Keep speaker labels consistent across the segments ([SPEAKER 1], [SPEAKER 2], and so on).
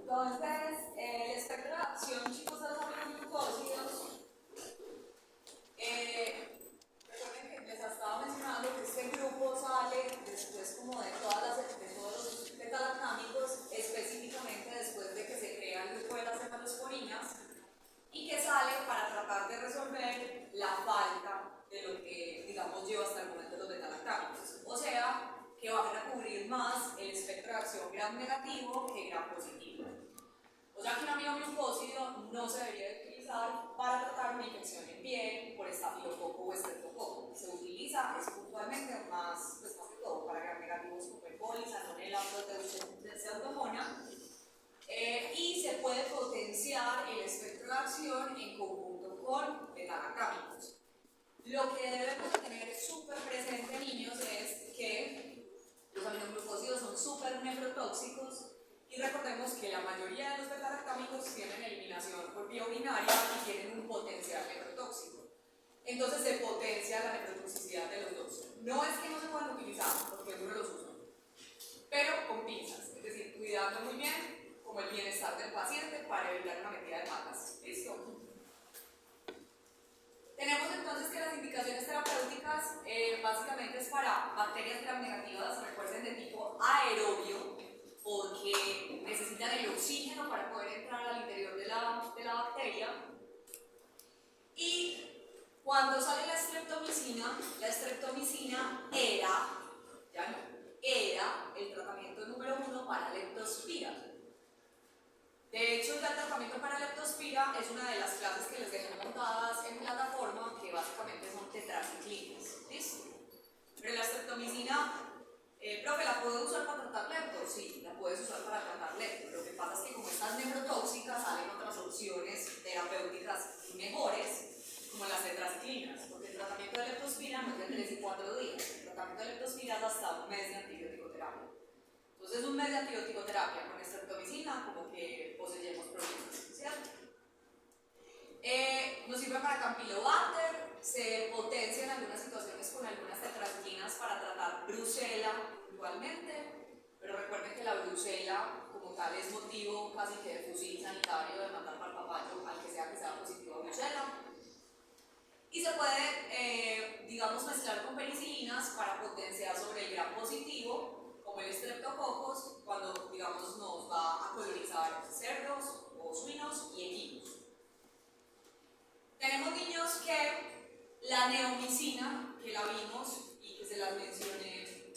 [SPEAKER 1] Entonces, el espectro de acción, chicos, de los aminoglucósidos, recuerden que les estaba mencionando que este grupo sale después como de todos los beta-lactámicos, específicamente después de que se crea el grupo de las cefalosporinas, y que sale para tratar de resolver la falta de lo que, digamos, lleva hasta el momento los beta-lactámicos. O sea, que van a cubrir más el espectro de acción gram negativo que gram positivo. O sea que un aminoglucósido no se debería de utilizar para tratar una infección en piel por estafilococo o estreptococo. Se utiliza puntualmente más, pues más que todo para gram negativos como el coli, salmonella, pseudomonas. Y se puede potenciar el espectro de acción en conjunto con beta-lactámicos. Lo que debemos tener súper presente, niños, es que los aminoglucósidos son súper nefrotóxicos y recordemos que la mayoría de los beta-lactámicos tienen eliminación por vía urinaria y tienen un potencial nefrotóxico. Entonces se potencia la nefrotoxicidad de los dos. No es que no se puedan utilizar, porque yo no los uso, pero con pinzas, es decir, cuidando muy bien como el bienestar del paciente para evitar una metida de patas. ¿Listo? Tenemos entonces que las indicaciones terapéuticas básicamente es para bacterias gram negativas, recuerden, de tipo aerobio, porque necesitan el oxígeno para poder entrar al interior de la bacteria. Y cuando sale la streptomicina era, ya no, era el tratamiento número 1 para leptospira. De hecho, ya el tratamiento para leptospira es una de las clases que les dejé montadas en plataforma, que básicamente son tetraciclinas. ¿Listo? Pero la streptomicina, profe, ¿la puedo usar para tratar lepto? Sí, la puedes usar para tratar lepto. Lo que pasa es que como estas nefrotóxicas salen otras opciones terapéuticas mejores, como las tetraciclinas, porque el tratamiento de leptospira no es de 3 y 4 días. El tratamiento de leptospira es hasta un mes de antibiótico-terapia. Entonces, un mes de antibiótico-terapia con streptomicina, como que poseyemos problemas, ¿cierto? Nos sirve para Campylobacter, se potencia en algunas situaciones con algunas tetraciclinas para tratar brucela igualmente, pero recuerden que la brucela como tal es motivo casi que de fusil sanitario de matar para el papayo al que sea positivo a brucela. Y se puede, digamos, mezclar con penicilinas para potenciar sobre el gram positivo, como el estreptococos, cuando, digamos, nos va a colonizar cerdos o suinos y equinos. Tenemos, niños, que la neomicina, que la vimos y que se las mencioné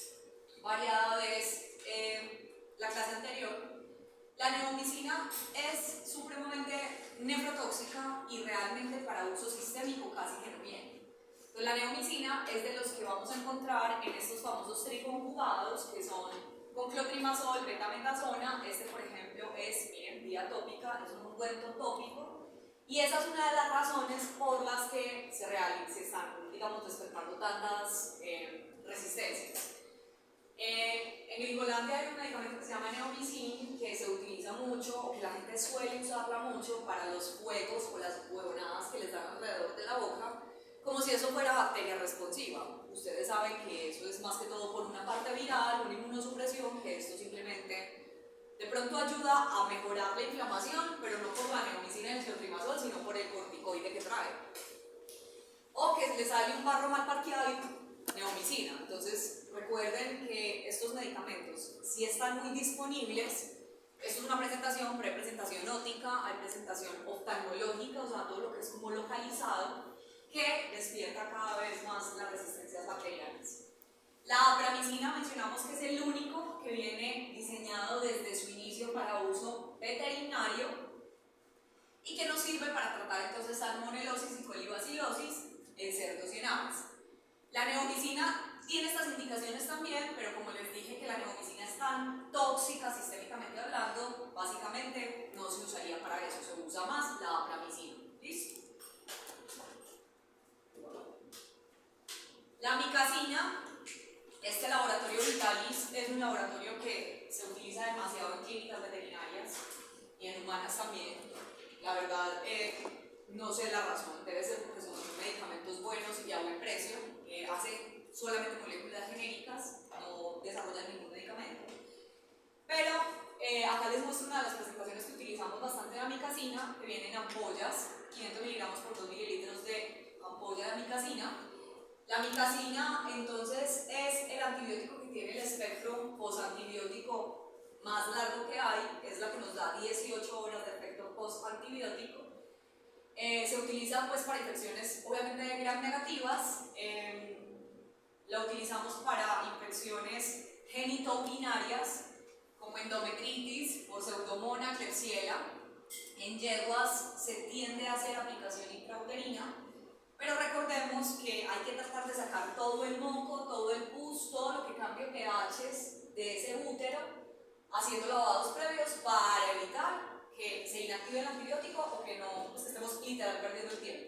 [SPEAKER 1] variada vez la clase anterior, la neomicina es supremamente nefrotóxica y realmente para uso sistémico casi que no viene. Entonces, la neomicina es de los que vamos a encontrar en estos famosos triconjugados que son con clotrimazol, betamethasona. Este, por ejemplo, es, miren, vía tópica, es un ungüento tópico. Y esa es una de las razones por las que se están, digamos, despertando tantas resistencias. En Gringolandia hay un medicamento que se llama neomicin, que se utiliza mucho, o que la gente suele usarla mucho para los fuegos o las huevonadas que les dan alrededor de la boca, como si eso fuera bacteria responsiva. Ustedes saben que eso es más que todo por una parte viral, una inmunosupresión, que esto simplemente de pronto ayuda a mejorar la inflamación, pero no por la neomicina y el clotrimazol, sino por el corticoide que trae. O que le sale un barro mal parqueado y neomicina. Entonces, recuerden que estos medicamentos, si están muy disponibles, esto es una presentación, prepresentación óptica, hay presentación oftalmológica, o sea, todo lo que es como localizado, que despierta cada vez más las resistencias bacterianas. La apramicina mencionamos que es el único que viene diseñado desde su inicio para uso veterinario y que nos sirve para tratar entonces salmonelosis y colibacilosis en cerdos y en aves. La neomicina tiene estas indicaciones también, pero como les dije que la neomicina es tan tóxica sistémicamente hablando, básicamente no se usaría para eso, se usa más la apramicina. ¿Listo? La micacina, este laboratorio Vitalis es un laboratorio que se utiliza demasiado en clínicas veterinarias y en humanas también. La verdad, no sé la razón, debe ser porque son medicamentos buenos y a buen precio. Hace solamente moléculas genéricas, no desarrollan ningún medicamento. Pero acá les muestro una de las presentaciones que utilizamos bastante en amicacina, que vienen en ampollas, 500 miligramos por 2 mililitros de ampolla de amicacina. La amicacina, entonces, es el antibiótico que tiene el espectro postantibiótico más largo que hay, es la que nos da 18 horas de efecto postantibiótico. Se utiliza pues para infecciones obviamente gram negativas, la utilizamos para infecciones genitourinarias como endometritis o pseudomonas, Klebsiella. En yeguas se tiende a hacer aplicación intrauterina, pero recordemos que hay que tratar de sacar todo el moco, todo el pus, todo lo que cambie pHs de ese útero, haciendo lavados previos para evitar que se inactive el antibiótico o que no pues, estemos literal perdiendo el tiempo.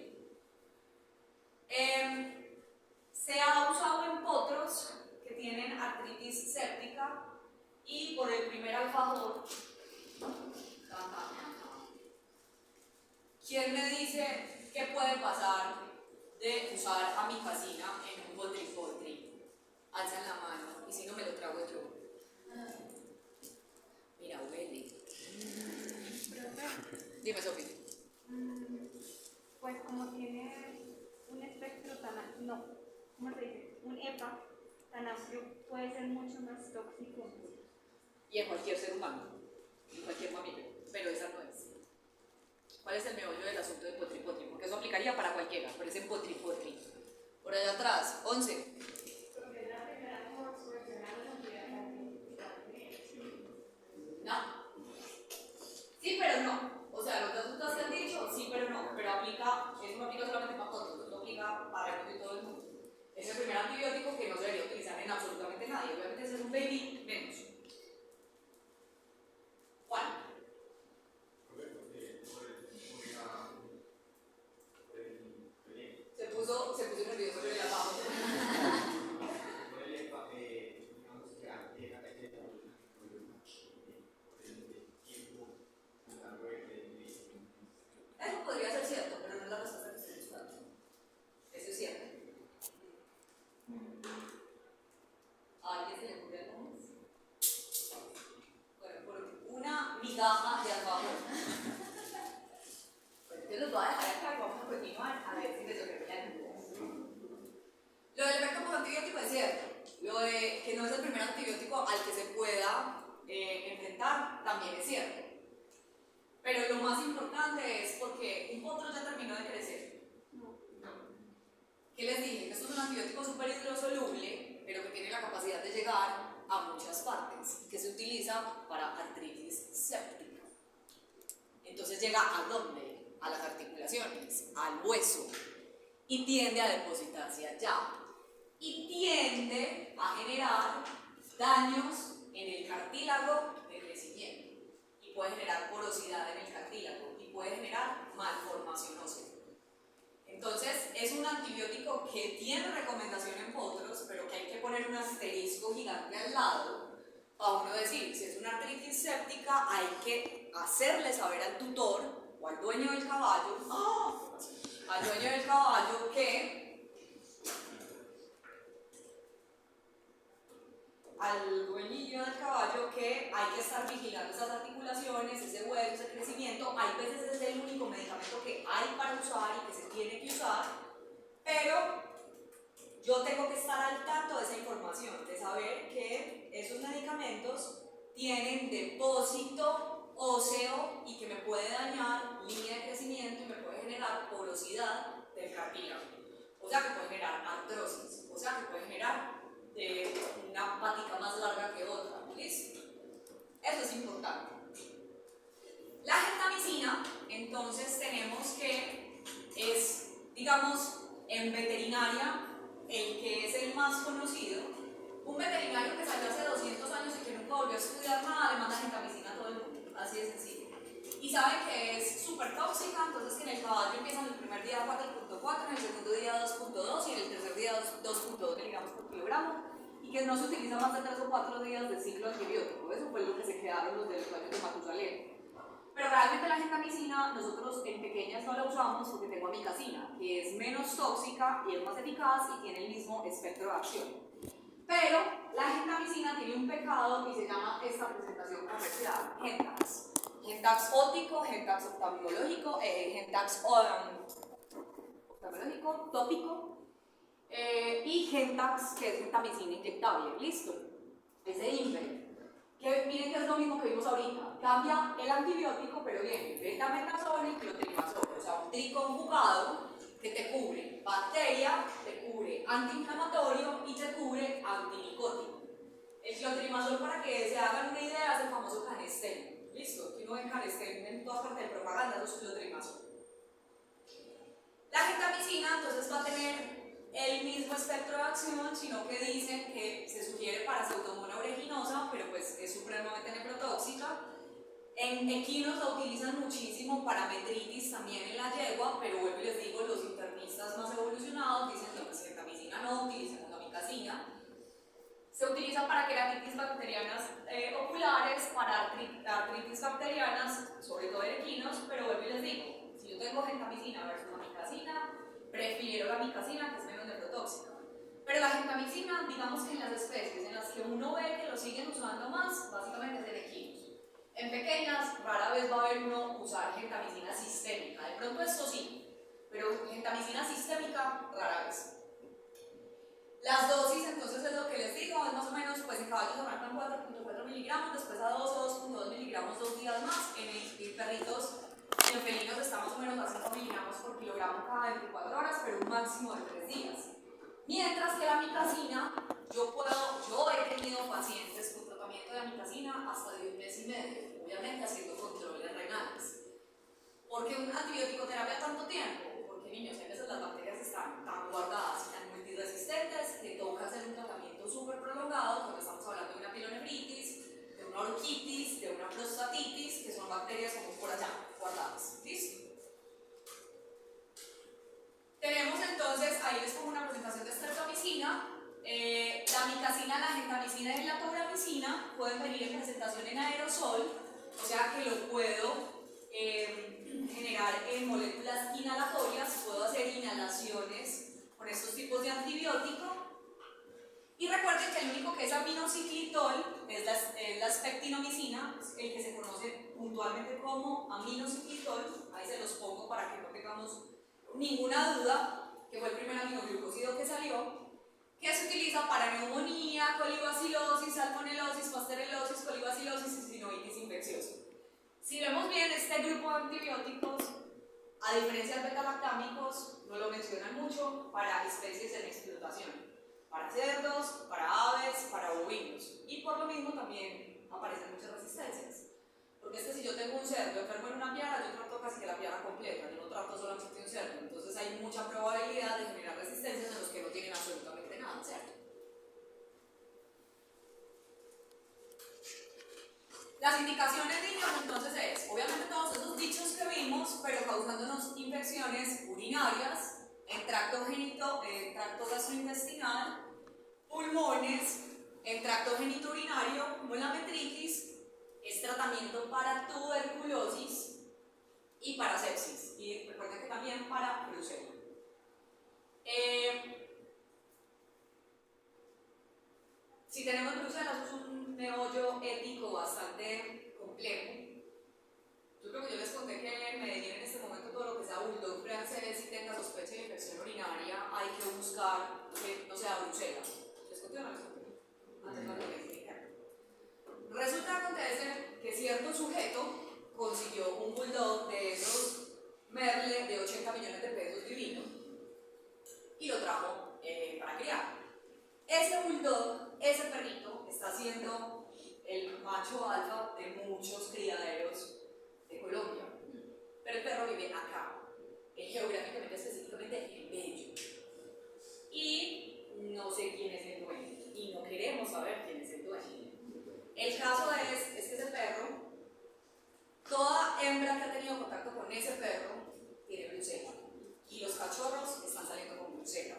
[SPEAKER 1] Se ha usado en potros que tienen artritis séptica y por el primer alfajor. ¿Quién me dice qué puede pasar de usar amicacina en un potri? Alzan la mano y si no me lo trago yo. Mira, huele. Dime, Sofía.
[SPEAKER 2] Pues como tiene un espectro tan, no, ¿cómo se dice? Un EPA tan amplio, puede ser mucho más tóxico.
[SPEAKER 1] Y en cualquier ser humano, en cualquier mamífero, pero esa no es. ¿Cuál es el meollo del asunto de potri? Porque eso aplicaría para cualquiera, pero es en potri. Por allá atrás, 11. No. Sí, pero no. O sea, los resultados que han dicho, sí, pero no. Pero aplica, eso no aplica solamente para potros, eso aplica para todo el mundo. Es el primer antibiótico que no se debería utilizar en absolutamente nadie. Obviamente, si es un baby, menos. Juan. Se puso nervioso sobre la paja. Eso podría ser cierto, pero no es la respuesta que estoy buscando. Eso es cierto. ¿A alguien se le ocurre algo más? Bueno, por una migaja de alfajor. Bueno, yo los voy a dejar acá y vamos a continuar a ver si les ocurre algo. Lo del efecto postantibiótico es cierto. Lo de que no es el primer antibiótico al que se pueda enfrentar también es cierto. Pero lo más importante es porque un potro ya terminó de crecer. ¿Qué les dije? Esto es un antibiótico súper hidrosoluble, pero que tiene la capacidad de llegar a muchas partes, que se utiliza para artritis séptica. Entonces llega ¿a dónde? A las articulaciones, al hueso, y tiende a depositarse allá. Y tiende a generar daños en el cartílago de crecimiento. Y puede generar porosidad en el cartílago y puede generar malformación ósea. Entonces, es un antibiótico que tiene recomendación en potros, pero que hay que poner un asterisco gigante al lado para uno decir, si es una artritis séptica, hay que hacerle saber al tutor o al dueño del caballo, al dueño del caballo que al dueñillo del caballo que hay que estar vigilando esas articulaciones, ese hueso, ese crecimiento. Hay veces es el único medicamento que hay para usar y que se tiene que usar, pero yo tengo que estar al tanto de esa información, de saber que esos medicamentos tienen depósito óseo y que me puede dañar línea de crecimiento y me puede generar porosidad del cartílago. O sea que puede generar artrosis, o sea que puede generar una patica más larga que otra. ¿Listo? Eso es importante. La gentamicina, entonces tenemos que es, digamos, en veterinaria, el que es el más conocido. Un veterinario que salió hace 200 años y que nunca volvió a estudiar nada, le manda gentamicina a todo el mundo. Así de sencillo. Y sabe que es súper tóxica, entonces que en el caballo empieza en el primer día 4.4, en el segundo día 2.2 y en el tercer día 2.2 miligramos por kilogramo. Y que no se utiliza más de 3 o 4 días de ciclo antibiótico. Eso fue lo que se quedaron los de los años de Matusalén. Pero realmente la gentamicina nosotros en pequeñas no la usamos porque tengo amicacina, que es menos tóxica y es más eficaz y tiene el mismo espectro de acción. Pero La gentamicina tiene un pecado y se llama esta presentación comercial, Gentax. Gentax óptico, Gentax oftalmológico, Gentax oftalmológico, tópico, y Gentax, que es gentamicina inyectable. Listo. Ese INVE. Que miren que es lo mismo que vimos ahorita. Cambia el antibiótico, pero viene betametazono y clotrimazol. O sea, un triconjugado que te cubre bacteria, te cubre antiinflamatorio y te cubre antimicótico. El clotrimazol, para que se hagan una idea, es el famoso Canesten. ¿Listo? Aquí no ven Canesten en todas partes de propaganda, eso es clotrimazol. La gentamicina entonces va a tener el mismo espectro de acción, sino que dicen que se sugiere para pseudomonas aeruginosa, pero pues es supremamente nephrotóxica. En equinos la utilizan muchísimo para metritis también en la yegua, pero vuelvo y les digo, los internistas más evolucionados dicen que pues gentamicina no, utilizan amikacina. Se utiliza para queratitis bacterianas oculares, para artritis bacterianas, sobre todo en equinos, pero vuelvo y les digo, si yo tengo gentamicina versus amikacina, prefiero la amikacina, que es menos nephrotóxica. Pero la gentamicina, digamos que en las especies en las que uno ve que lo siguen usando más, básicamente es en equinos. En pequeñas, rara vez va a haber uno usar gentamicina sistémica. De pronto esto sí, pero gentamicina sistémica, rara vez. Las dosis, entonces, es lo que les digo, es más o menos, pues en caballos arrancan 4.4 miligramos, después a 2 o 2.2 miligramos 2 días más, en perritos, en los felinos está más o menos a 5 miligramos por kilogramo cada 24 horas, pero un máximo de 3 días. Mientras que la amikacina, yo he tenido pacientes con tratamiento de amikacina hasta de 1 mes y medio, obviamente haciendo controles renales. ¿Por qué una antibiótico terapia tanto tiempo? Porque, niños, a veces las bacterias están tan guardadas y tan multiresistentes que toca hacer un tratamiento súper prolongado cuando estamos hablando de una pilonefritis, de una orquitis, de una prostatitis, que son bacterias como por allá guardadas. ¿Listo? Tenemos entonces, ahí les pongo una presentación de streptomicina. La amikacina, la gentamicina y la tobramicina pueden venir en presentación en aerosol, o sea que lo puedo generar en moléculas inhalatorias, puedo hacer inhalaciones con estos tipos de antibiótico. Y recuerden que el único que es aminociclitol es la spectinomicina, el que se conoce puntualmente como aminociclitol. Ahí se los pongo para que no tengamos ninguna duda, que fue el primer aminoglucósido que salió, que se utiliza para neumonía, colibacilosis, salmonelosis, pasterelosis, colibacilosis y sinovitis infecciosa. Si vemos bien, este grupo de antibióticos, a diferencia de beta-lactámicos, no lo mencionan mucho para especies en explotación, para cerdos, para aves, para bovinos, y por lo mismo también aparecen muchas resistencias. Porque es que si yo tengo un cerdo enfermo en una piara, yo trato casi que la piara completa, yo no trato solamente un cerdo, entonces hay mucha probabilidad de generar resistencias en los que no tienen absolutamente nada, ¿cierto? Las indicaciones, niños, entonces es, obviamente todos esos dichos que vimos, pero causándonos infecciones urinarias, en tracto gastrointestinal, pulmones, en tracto genitourinario, como la metritis, es tratamiento para tuberculosis y para sepsis. Y recuerden que también para brucela. Si tenemos brucela, eso es un meollo ético bastante complejo. Yo creo que yo les conté que en Medellín en este momento todo lo que sea bulldog francés y tenga sospecha de infección urinaria hay que buscar que no sea brucela. ¿Les conté o no les conté? Antes no lo explicar. Resulta que acontece que cierto sujeto consiguió un bulldog de esos Merle de 80 millones de pesos divino y lo trajo para criar. Ese bulldog, ese perrito, está siendo el macho alfa de muchos criaderos de Colombia. Pero el perro vive acá, geográficamente, específicamente en Bello. Y no sé quién es el dueño, y no queremos saber quién es el dueño. El caso es que ese perro, toda hembra que ha tenido contacto con ese perro, tiene brucela. Y los cachorros están saliendo con brucela.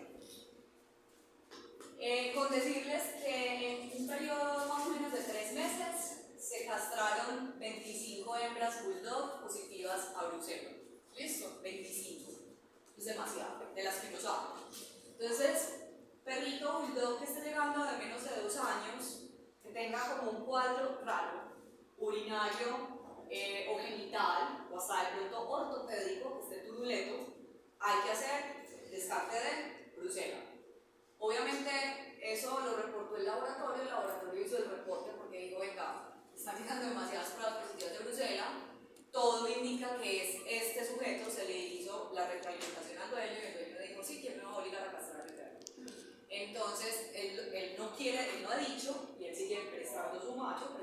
[SPEAKER 1] Con decirles que en un periodo más o menos de 3 meses se castraron 25 hembras bulldog positivas a brucela. ¿Listo? 25. Es demasiado, de las que no saben. Entonces, perrito bulldog que esté llegando de menos de 2 años, que tenga como un cuadro raro, urinario o genital, o hasta de pronto ortopédico, que esté turuleto, hay que hacer descarte de brucela. Obviamente eso lo reportó el laboratorio hizo el reporte porque dijo, venga, están llegando demasiadas pruebas positivas de brucela, todo indica que es este sujeto, se le hizo la retroalimentación al dueño y el dueño le dijo, sí, ¿quién me va a obligar a castrar a mi perro? Entonces, él no quiere, él no ha dicho, y él sigue prestando su macho,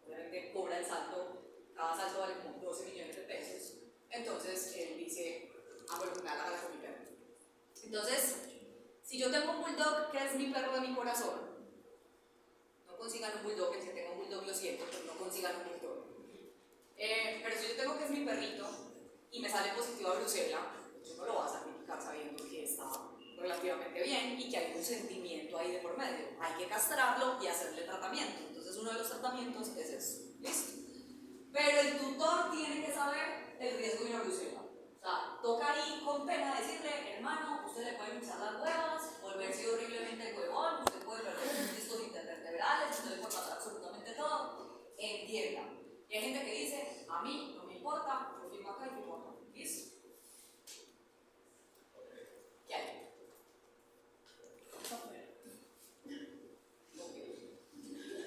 [SPEAKER 1] obviamente cobra el salto, cada salto vale como 12 millones de pesos, entonces él dice, bueno, me da la gana con mi perro. Entonces, si yo tengo un bulldog que es mi perro de mi corazón, no consigan un bulldog, el que tenga un bulldog lo siento, pero no consigan un bulldog. Pero si yo tengo que es mi perrito y me sale positivo a brucela, yo no lo voy a sacrificar sabiendo que está relativamente bien y que hay un sentimiento ahí de por medio. Hay que castrarlo y hacerle tratamiento. Entonces uno de los tratamientos es eso. ¿Listo? Pero el tutor tiene que saber el riesgo de una brucela. O sea, toca ahí con pena decirle, hermano, usted le puede hinchar las huevas, volverse horriblemente huevón, usted puede perder sus discos intervertebrales, usted le puede pasar absolutamente todo. Entienda. Y hay gente que dice, a mí no me importa, yo firmo acá y firmo acá. ¿Listo? ¿Qué hay?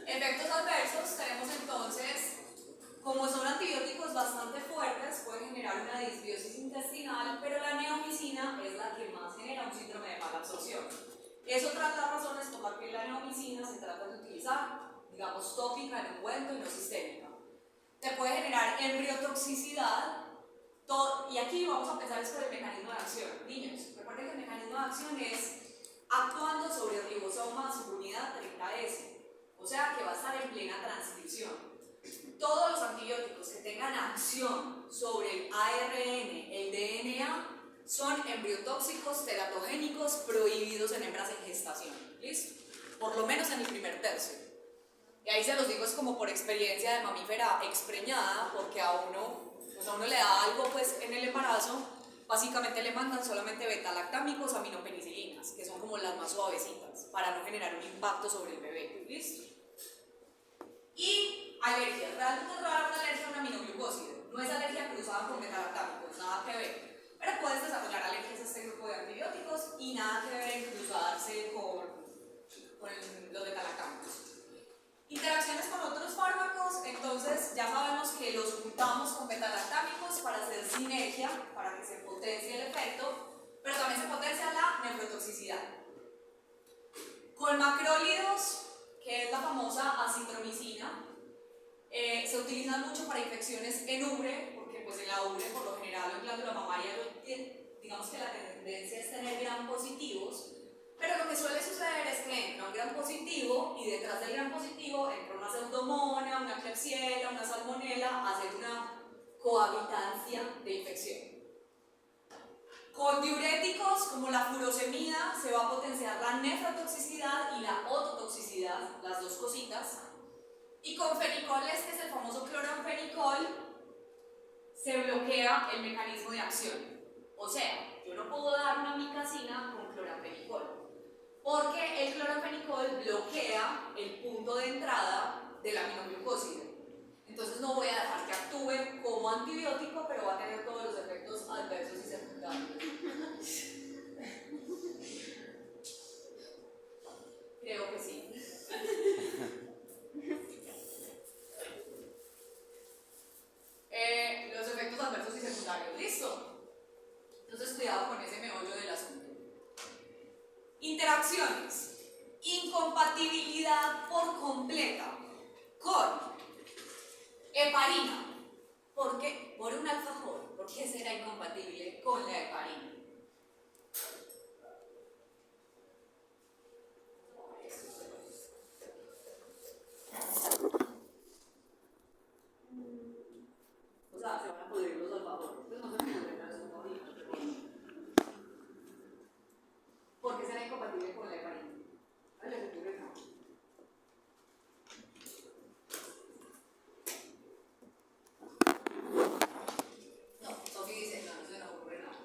[SPEAKER 1] Efectos adversos tenemos entonces, como son antibióticos bastante fuertes, pueden generar una disbiosis intestinal, pero la neomicina es la que más genera un síndrome de mala absorción. Es otra de las razones por las que la neomicina se trata de utilizar, digamos, tópica en ungüento y no sistémica. Te puede generar embriotoxicidad, y aquí vamos a empezar por el mecanismo de acción. Niños, recuerden que el mecanismo de acción es actuando sobre el ribosoma subunidad 30S, o sea que va a estar en plena transcripción. Todos los antibióticos que tengan acción sobre el ARN, el DNA, son embriotóxicos, teratogénicos, prohibidos en hembras en gestación. ¿Listo? Por lo menos en el primer tercio. Y ahí se los digo, es como por experiencia de mamífera expreñada, porque a uno le da algo pues en el embarazo, básicamente le mandan solamente beta-lactámicos, aminopenicilinas, que son como las más suavecitas, para no generar un impacto sobre el bebé. ¿Listo? Y alergias. Realmente es rara una alergia a un aminoglucósido. No es alergia cruzada con beta-lactámicos, nada que ver. Pero puedes desarrollar alergias a este grupo de antibióticos y nada que ver en cruzarse con los beta-lactámicos. Interacciones con otros fármacos, entonces ya sabemos que los juntamos con beta-lactámicos para hacer sinergia, para que se potencie el efecto, pero también se potencia la nefrotoxicidad. Con macrólidos, que es la famosa acitromicina, se utilizan mucho para infecciones en ubre, porque pues en la ubre por lo general en glándula mamaria digamos que la tendencia es tener gram positivos, pero lo que suele suceder es que entra un gram positivo y detrás del gram positivo entra una pseudomonas, una klebsiella, una salmonella, hacer una cohabitancia de infección. Con diuréticos como la furosemida se va a potenciar la nefrotoxicidad y la ototoxicidad, las dos cositas. Y con fenicoles, que es el famoso cloranfenicol, se bloquea el mecanismo de acción. O sea, yo no puedo dar una micacina con cloranfenicol, porque el cloranfenicol bloquea el punto de entrada del aminoglucósido. Entonces no voy a dejar que actúe como antibiótico, pero va a tener todos los efectos adversos y secundarios. Creo que sí. Los efectos adversos y secundarios. ¿Listo? Entonces cuidado con ese meollo del asunto. Interacciones. Incompatibilidad por completa con heparina. ¿Por qué? Por un alfajor. ¿Por qué será incompatible con la heparina? O sea, se van a pudrir los alfajores. Pues no se pudren las alfajoritas. ¿Por qué será incompatible con la heparina? ¿No les ocurre nada? No, Sofi dice, no se nos ocurre nada.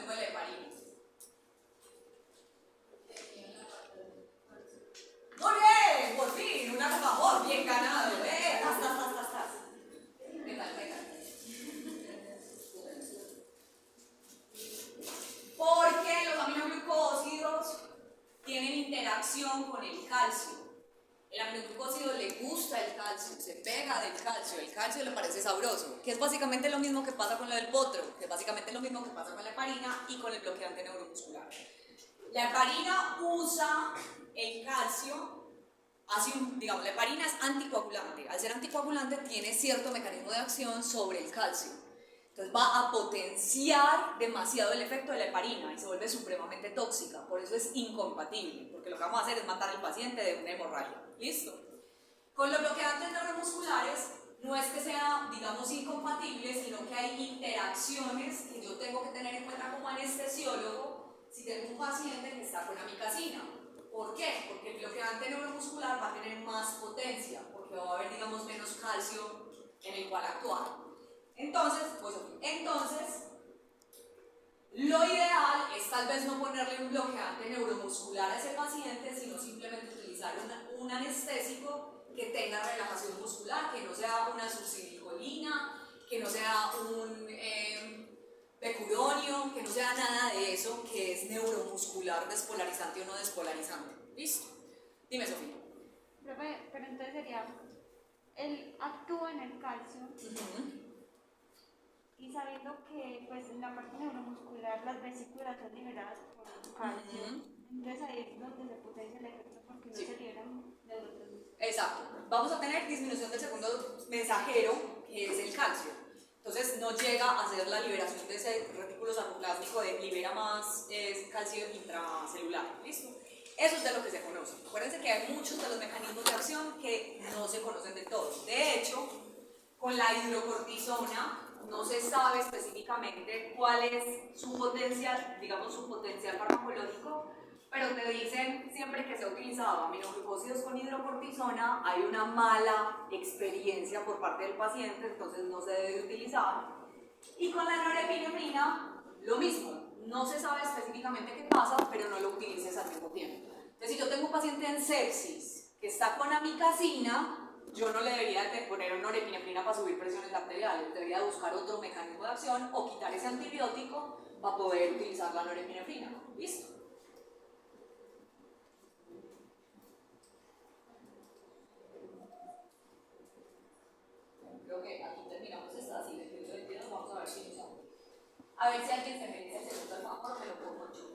[SPEAKER 1] mismo de la heparina. Muy bien, por fin, un alfajor bien ganado. Tas. ¿Qué tal? Porque los aminoglucósidos tienen interacción con el calcio. El aminoglucósido le gusta el calcio, se pega del calcio, el calcio le parece sabroso, que es básicamente lo mismo que pasa con lo del potro, que es básicamente lo mismo que pasa con la heparina y con el bloqueante neuromuscular. La heparina usa el calcio, digamos, la heparina es anticoagulante. Al ser anticoagulante tiene cierto mecanismo de acción sobre el calcio. Entonces va a potenciar demasiado el efecto de la heparina y se vuelve supremamente tóxica. Por eso es incompatible, porque lo que vamos a hacer es matar al paciente de una hemorragia. ¿Listo? Con los bloqueantes neuromusculares no es que sea, digamos, incompatible, sino que hay interacciones que yo tengo que tener en cuenta como anestesiólogo si tengo un paciente que está con amikacina. ¿Por qué? Porque el bloqueante neuromuscular va a tener más potencia, porque va a haber, digamos, menos calcio en el cual actuar. Entonces, lo ideal es tal vez no ponerle un bloqueante neuromuscular a ese paciente, sino simplemente utilizar un anestésico que tenga relajación muscular, que no sea una succinilcolina, que no sea un becuronio, que no sea nada de eso que es neuromuscular despolarizante o no despolarizante. ¿Listo? Dime, Sofía.
[SPEAKER 2] Pero entonces sería, él actúa en el calcio. Y sabiendo que pues en la parte neuromuscular las vesículas son liberadas por calcio, entonces ahí es donde se potencia el efecto porque no se liberan neurotransmisores.
[SPEAKER 1] Exacto. Vamos a tener disminución del segundo mensajero, que es el calcio. Entonces no llega a hacer la liberación de ese retículo sarcoplásmico de libera más calcio intracelular. ¿Listo? Eso es de lo que se conoce. Acuérdense que hay muchos de los mecanismos de acción que no se conocen del todo. De hecho, con la hidrocortisona no se sabe específicamente cuál es su potencial, digamos su potencial farmacológico, pero te dicen siempre que se ha utilizado aminoglucósidos con hidrocortisona hay una mala experiencia por parte del paciente, entonces no se debe utilizar. Y con la norepinefrina, lo mismo, no se sabe específicamente qué pasa, pero no lo utilices al mismo tiempo. Entonces, si yo tengo un paciente en sepsis que está con amikacina, yo no le debería poner norepinefrina para subir presiones arteriales, debería buscar otro mecanismo de acción o quitar ese antibiótico para poder utilizar la norepinefrina. ¿Listo? Creo que aquí terminamos esta así, de que lo entiendo, vamos a ver si nos sale. A ver si alguien se merece el segundo alfajor, me lo pongo yo.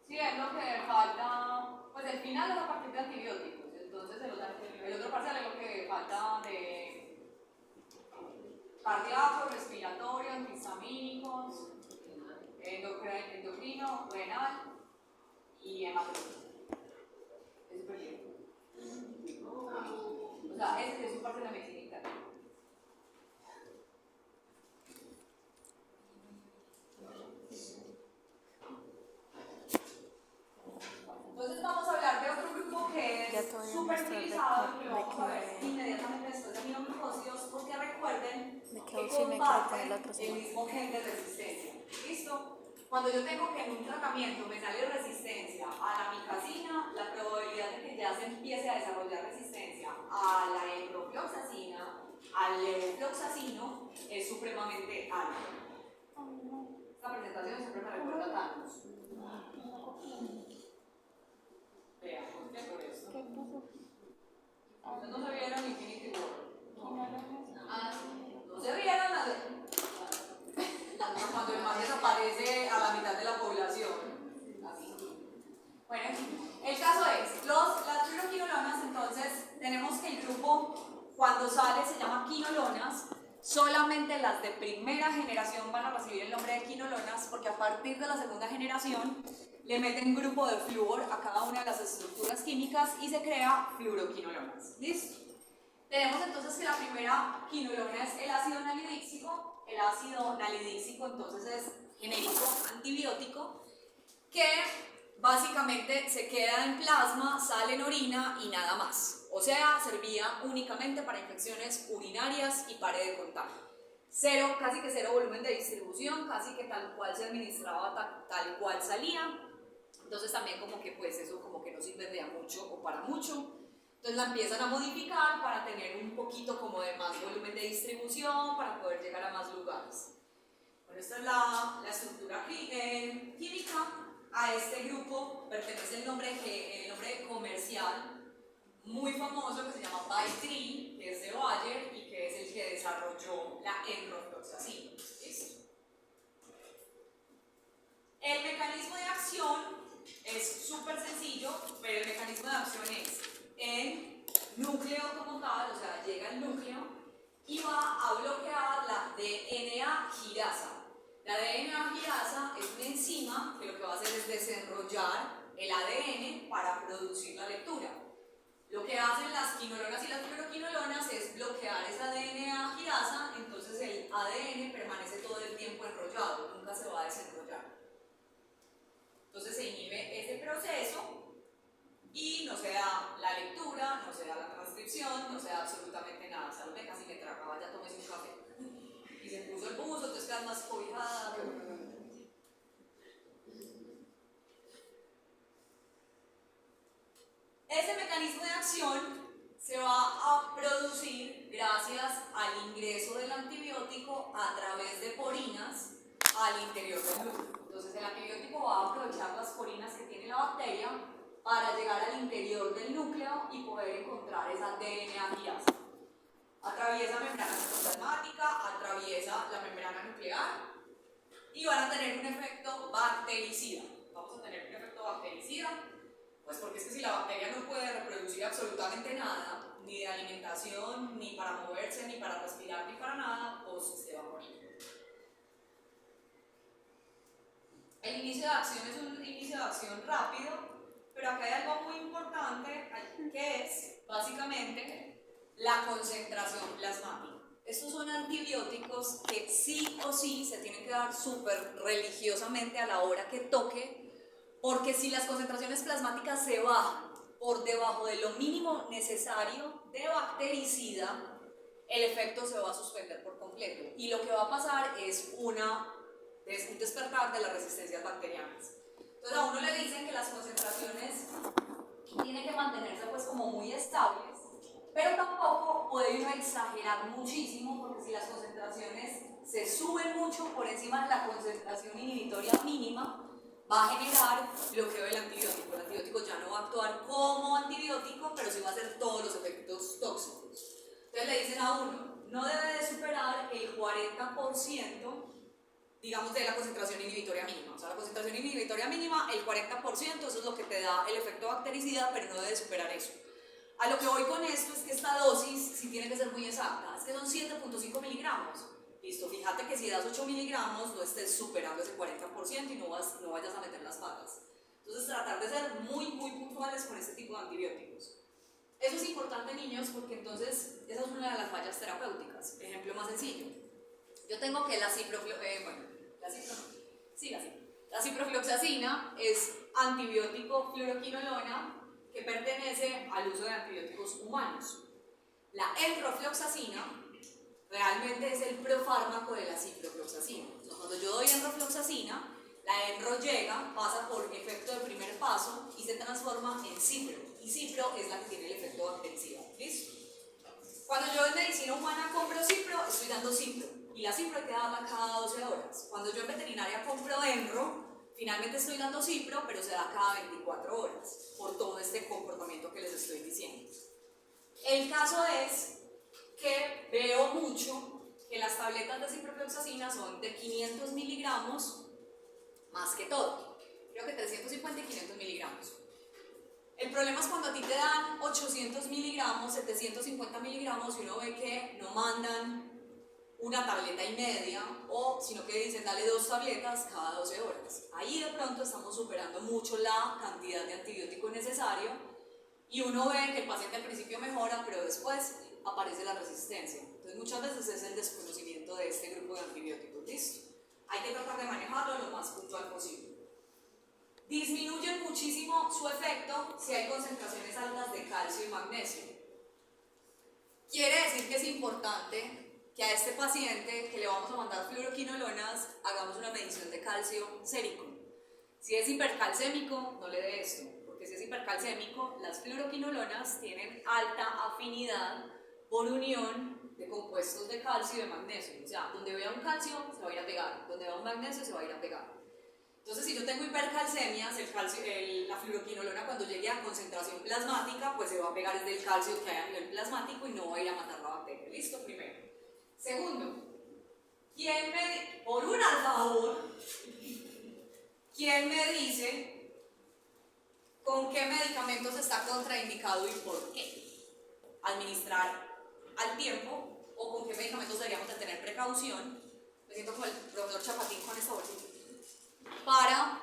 [SPEAKER 1] Sí, es lo que falta, pues el final es a partir de antibióticos, entonces el otro parcial es lo que falta de cardíaco, respiratorio, antihistamínicos, endocrino, renal y hematológico. Es súper bien. O sea, es un parte de la medicina interna. Entonces vamos a hablar de otro grupo que es súper utilizado y lo vamos a ver inmediatamente después de aminoglucósidos porque recuerden que comparten el mismo gen de resistencia. ¿Listo? Cuando yo tengo que en un tratamiento me sale resistencia a la amikacina, la probabilidad de que ya se empiece a desarrollar resistencia a la enrofloxacina, al levofloxacino, es supremamente alta. Esta presentación siempre me recuerda a Thanos. cuando sale se llama quinolonas. Solamente las de primera generación van a recibir el nombre de quinolonas porque a partir de la segunda generación le meten grupo de flúor a cada una de las estructuras químicas y se crea fluoroquinolonas. ¿Listo? Tenemos entonces que la primera quinolona es el ácido nalidíxico. El ácido nalidíxico entonces es genérico, antibiótico, que básicamente se queda en plasma, sale en orina y nada más. O sea, servía únicamente para infecciones urinarias y pared de contagio. Casi que cero volumen de distribución, casi que tal cual se administraba, tal cual salía. Entonces también como que pues eso como que no sirve de a mucho o para mucho. Entonces la empiezan a modificar para tener un poquito como de más volumen de distribución, para poder llegar a más lugares. Bueno, esta es la estructura química. A este grupo pertenece el nombre comercial muy famoso que se llama By3, que es de Bayer y que es el que desarrolló la enrofloxacina. ¿Listo? El mecanismo de acción es súper sencillo, pero el mecanismo de acción es en núcleo como tal, o sea, llega al núcleo y va a bloquear la DNA girasa. La DNA girasa es una enzima que lo que va a hacer es desenrollar el ADN para producir la lectura. Lo que hacen las quinolonas y las fluoroquinolonas es bloquear esa DNA girasa, entonces el ADN permanece todo el tiempo enrollado, nunca se va a desenrollar. Entonces se inhibe ese proceso y no se da la lectura, no se da la transcripción, no se da absolutamente nada. Salud, casi me tragaba, ya tomé su café. Y se puso el buzo, entonces quedas más cobijada. Ese mecanismo de acción se va a producir gracias al ingreso del antibiótico a través de porinas al interior del núcleo. Entonces el antibiótico va a aprovechar las porinas que tiene la bacteria para llegar al interior del núcleo y poder encontrar esa DNA girasa. Atraviesa membrana citoplasmática, atraviesa la membrana nuclear y van a tener un efecto bactericida. Vamos a tener un efecto bactericida, pues porque es que si la bacteria no puede reproducir absolutamente nada, ni de alimentación, ni para moverse, ni para respirar, ni para nada, pues se va a morir. El inicio de acción es un inicio de acción rápido, pero acá hay algo muy importante que es básicamente la concentración plasmática. Estos son antibióticos que sí o sí se tienen que dar súper religiosamente a la hora que toque, porque si las concentraciones plasmáticas se bajan por debajo de lo mínimo necesario de bactericida, el efecto se va a suspender por completo y lo que va a pasar es un despertar de las resistencias bacterianas. Entonces a uno le dicen que las concentraciones tienen que mantenerse pues como muy estables, pero tampoco puede uno exagerar muchísimo, porque si las concentraciones se suben mucho por encima de la concentración inhibitoria mínima, va a generar bloqueo del antibiótico. El antibiótico ya no va a actuar como antibiótico, pero sí va a hacer todos los efectos tóxicos. Entonces le dicen a uno, no debe de superar el 40%, digamos, de la concentración inhibitoria mínima. O sea, la concentración inhibitoria mínima, el 40%, eso es lo que te da el efecto bactericida, pero no debe superar eso. A lo que voy con esto es que esta dosis sí tiene que ser muy exacta, es que son 7.5 miligramos. Listo, fíjate que si das 8 miligramos no estés superando ese 40% y no vayas a meter las patas. Entonces tratar de ser muy puntuales con este tipo de antibióticos. Eso es importante, niños, porque entonces esa es una de las fallas terapéuticas. Ejemplo más sencillo. Yo tengo que la ciprofloxacina es antibiótico fluoroquinolona que pertenece al uso de antibióticos humanos. La enrofloxacina realmente es el profármaco de la ciprofloxacina. Entonces, cuando yo doy enrofloxacina, la enro llega, pasa por efecto de primer paso y se transforma en cipro. Y cipro es la que tiene el efecto bactericida. ¿Listo? Cuando yo en medicina humana compro cipro, estoy dando cipro. Y la cipro hay que darla cada 12 horas. Cuando yo en veterinaria compro enro, finalmente estoy dando cipro, pero se da cada 24 horas, por todo este comportamiento que les estoy diciendo. El caso es que veo mucho que las tabletas de ciprofloxacina son de 500 miligramos más que todo. Creo que 350 y 500 miligramos. El problema es cuando a ti te dan 800 miligramos, 750 miligramos y uno ve que no mandan una tableta y media, o sino que dicen dale 2 tabletas cada 12 horas. Ahí de pronto estamos superando mucho la cantidad de antibiótico necesario y uno ve que el paciente al principio mejora, pero después aparece la resistencia. Entonces muchas veces es el desconocimiento de este grupo de antibióticos. ¿Listo? Hay que tratar de manejarlo lo más puntual posible. Disminuyen muchísimo su efecto si hay concentraciones altas de calcio y magnesio. Quiere decir que es importante que a este paciente que le vamos a mandar fluoroquinolonas hagamos una medición de calcio sérico. Si es hipercalcémico, no le dé esto, porque si es hipercalcémico, las fluoroquinolonas tienen alta afinidad por unión de compuestos de calcio y de magnesio. O sea, donde vea un calcio se va a ir a pegar, donde vea un magnesio se va a ir a pegar. Entonces, si yo tengo hipercalcemias, la fluoroquinolona cuando llegue a concentración plasmática, pues se va a pegar desde el calcio que hay a nivel plasmático y no va a ir a matar la bacteria. ¿Listo? Primero. Segundo, por un favor, ¿quién me dice con qué medicamentos está contraindicado y por qué administrar al tiempo o con qué medicamentos deberíamos de tener precaución? Me siento como el profesor Chapatín con esta bolsita. Para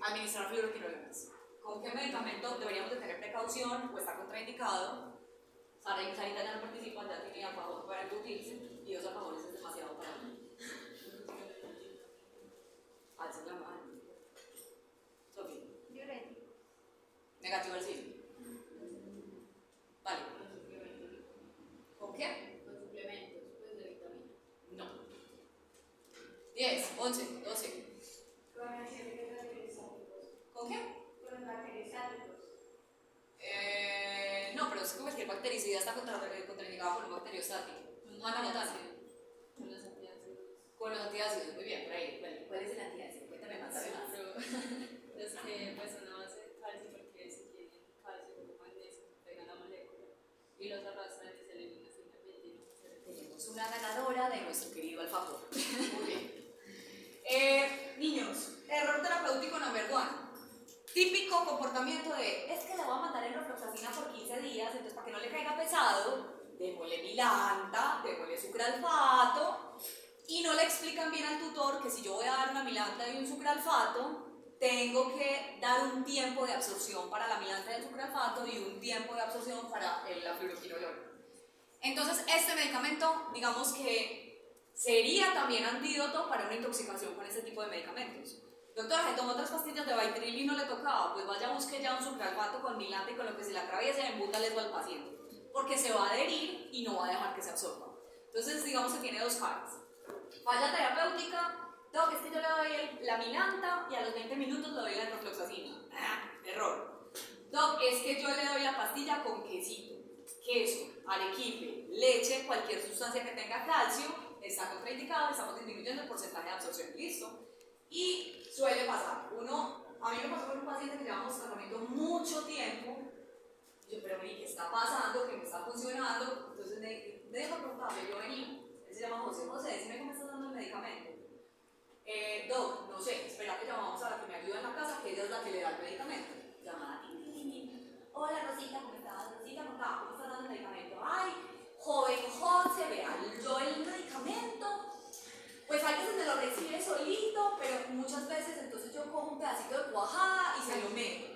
[SPEAKER 1] administrar fluoroquinolonas. ¿Con qué medicamento deberíamos de tener precaución o está contraindicado? Sara y Sarita ya no participan, ya tienen a favor para embutirse y 2 a favores es demasiado para mí. Alza la mano. Sofía.
[SPEAKER 2] Diurético.
[SPEAKER 1] Negativo al sí. Vale. ¿Con qué?
[SPEAKER 3] Con suplementos, pues de vitamina.
[SPEAKER 1] No. 10, 11, 12. ¿Con qué?
[SPEAKER 2] Con los bacteriocáticos.
[SPEAKER 1] No, pero es que cualquier bactericida está contraindicada por un bacteriostático. Ana, notaste.
[SPEAKER 3] Con los antiácidos.
[SPEAKER 1] Con los antiácidos, muy bien, por ahí. Bueno, ¿cuál es el antiácido? Cuéntame más, dame más.
[SPEAKER 3] Es que pues una base de calcio porque si tienen calcio o magnesio pegan la molécula y los arrastran y se eliminan simplemente.
[SPEAKER 1] Tenemos una ganadora de nuestro querido alfajor. Muy bien. Niños, error terapéutico number 1. Típico comportamiento de, es que le voy a mandar enrofloxacina por 15 días, entonces para que no le caiga pesado, démosle milanta, démosle sucralfato, y no le explican bien al tutor que si yo voy a dar una milanta y un sucralfato, tengo que dar un tiempo de absorción para la milanta del sucralfato y un tiempo de absorción para la fluoroquinolona. Entonces, este medicamento, digamos que sería también antídoto para una intoxicación con este tipo de medicamentos. Doctora, que tomó 3 pastillas de Vaitril y no le tocaba, pues vaya, busque ya un sucralfato con milanta y con lo que se le atraviese, embútale al paciente, porque se va a adherir y no va a dejar que se absorba. Entonces, digamos que tiene 2 caras. Falla terapéutica, Doc, es que yo le doy la milanta y a los 20 minutos le doy la enrofloxacina. Error. Doc, es que yo le doy la pastilla con quesito, queso, arequipe, leche, cualquier sustancia que tenga calcio, está contraindicado, estamos disminuyendo el porcentaje de absorción. ¿Listo? Y suele pasar. A mí me pasó con un paciente que llevamos tratamiento mucho tiempo. Yo, pero ¿qué está pasando? ¿Qué me está funcionando? Entonces me dejo preguntarle, yo venía. Él se llama José. José, decime cómo me estás dando el medicamento. Doc, no sé, espera que llamamos a la que me ayuda en la casa, que ella es la que le da el medicamento. Llamada. Hola Rosita, ¿cómo estás? Rosita, ¿cómo estás dando el medicamento? Ay, joven José, vea, yo el medicamento. Pues hay veces me lo recibe solito, pero muchas veces entonces yo cojo un pedacito de cuajada y se lo meto.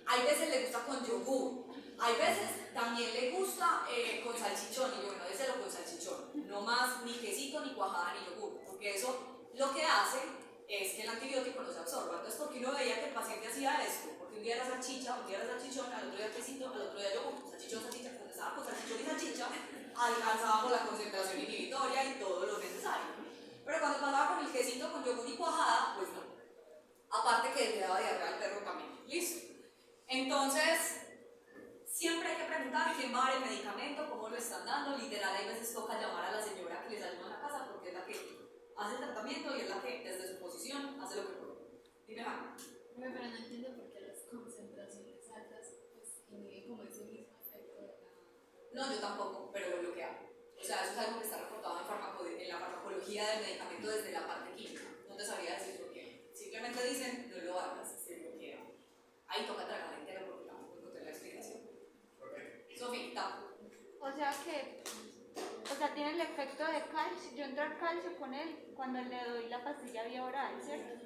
[SPEAKER 1] Hay veces le gusta con yogur, hay veces también le gusta con salchichón, y yo bueno, déselo con salchichón, no más ni quesito, ni cuajada, ni yogur, porque eso lo que hace es que el antibiótico no se absorba. Entonces, ¿por qué uno veía que el paciente hacía esto? Porque un día era salchicha, un día era salchichón, al otro día quesito, al otro día yogur, salchichón, salchicha, cuando estaba con salchichón y salchicha, alcanzábamos la concentración inhibitoria y todo lo necesario. Pero cuando pasaba con el quesito, con yogur y cuajada, pues no. Aparte que le daba diarrea al perro también. ¿Listo? Entonces, siempre hay que preguntar quién va a dar el medicamento, cómo lo están dando. Literal, hay veces toca llamar a la señora que les ayuda en la casa porque es la que hace el tratamiento y es la que desde su posición hace lo que puede. Dime, Ana.
[SPEAKER 3] Pero no entiendo por qué las concentraciones altas pues inhiben como ese mismo efecto de la...
[SPEAKER 1] No, yo tampoco, pero lo bloquea. O sea, eso es algo que está reportado en la farmacología del medicamento desde la parte química. No te sabría decir por qué. Simplemente dicen, no lo hagas, se bloquea. Ahí toca tragar entero porque la
[SPEAKER 2] sea que, o sea, tiene el efecto de calcio. Yo entro al calcio con él cuando le doy la pastilla vía oral, ¿cierto?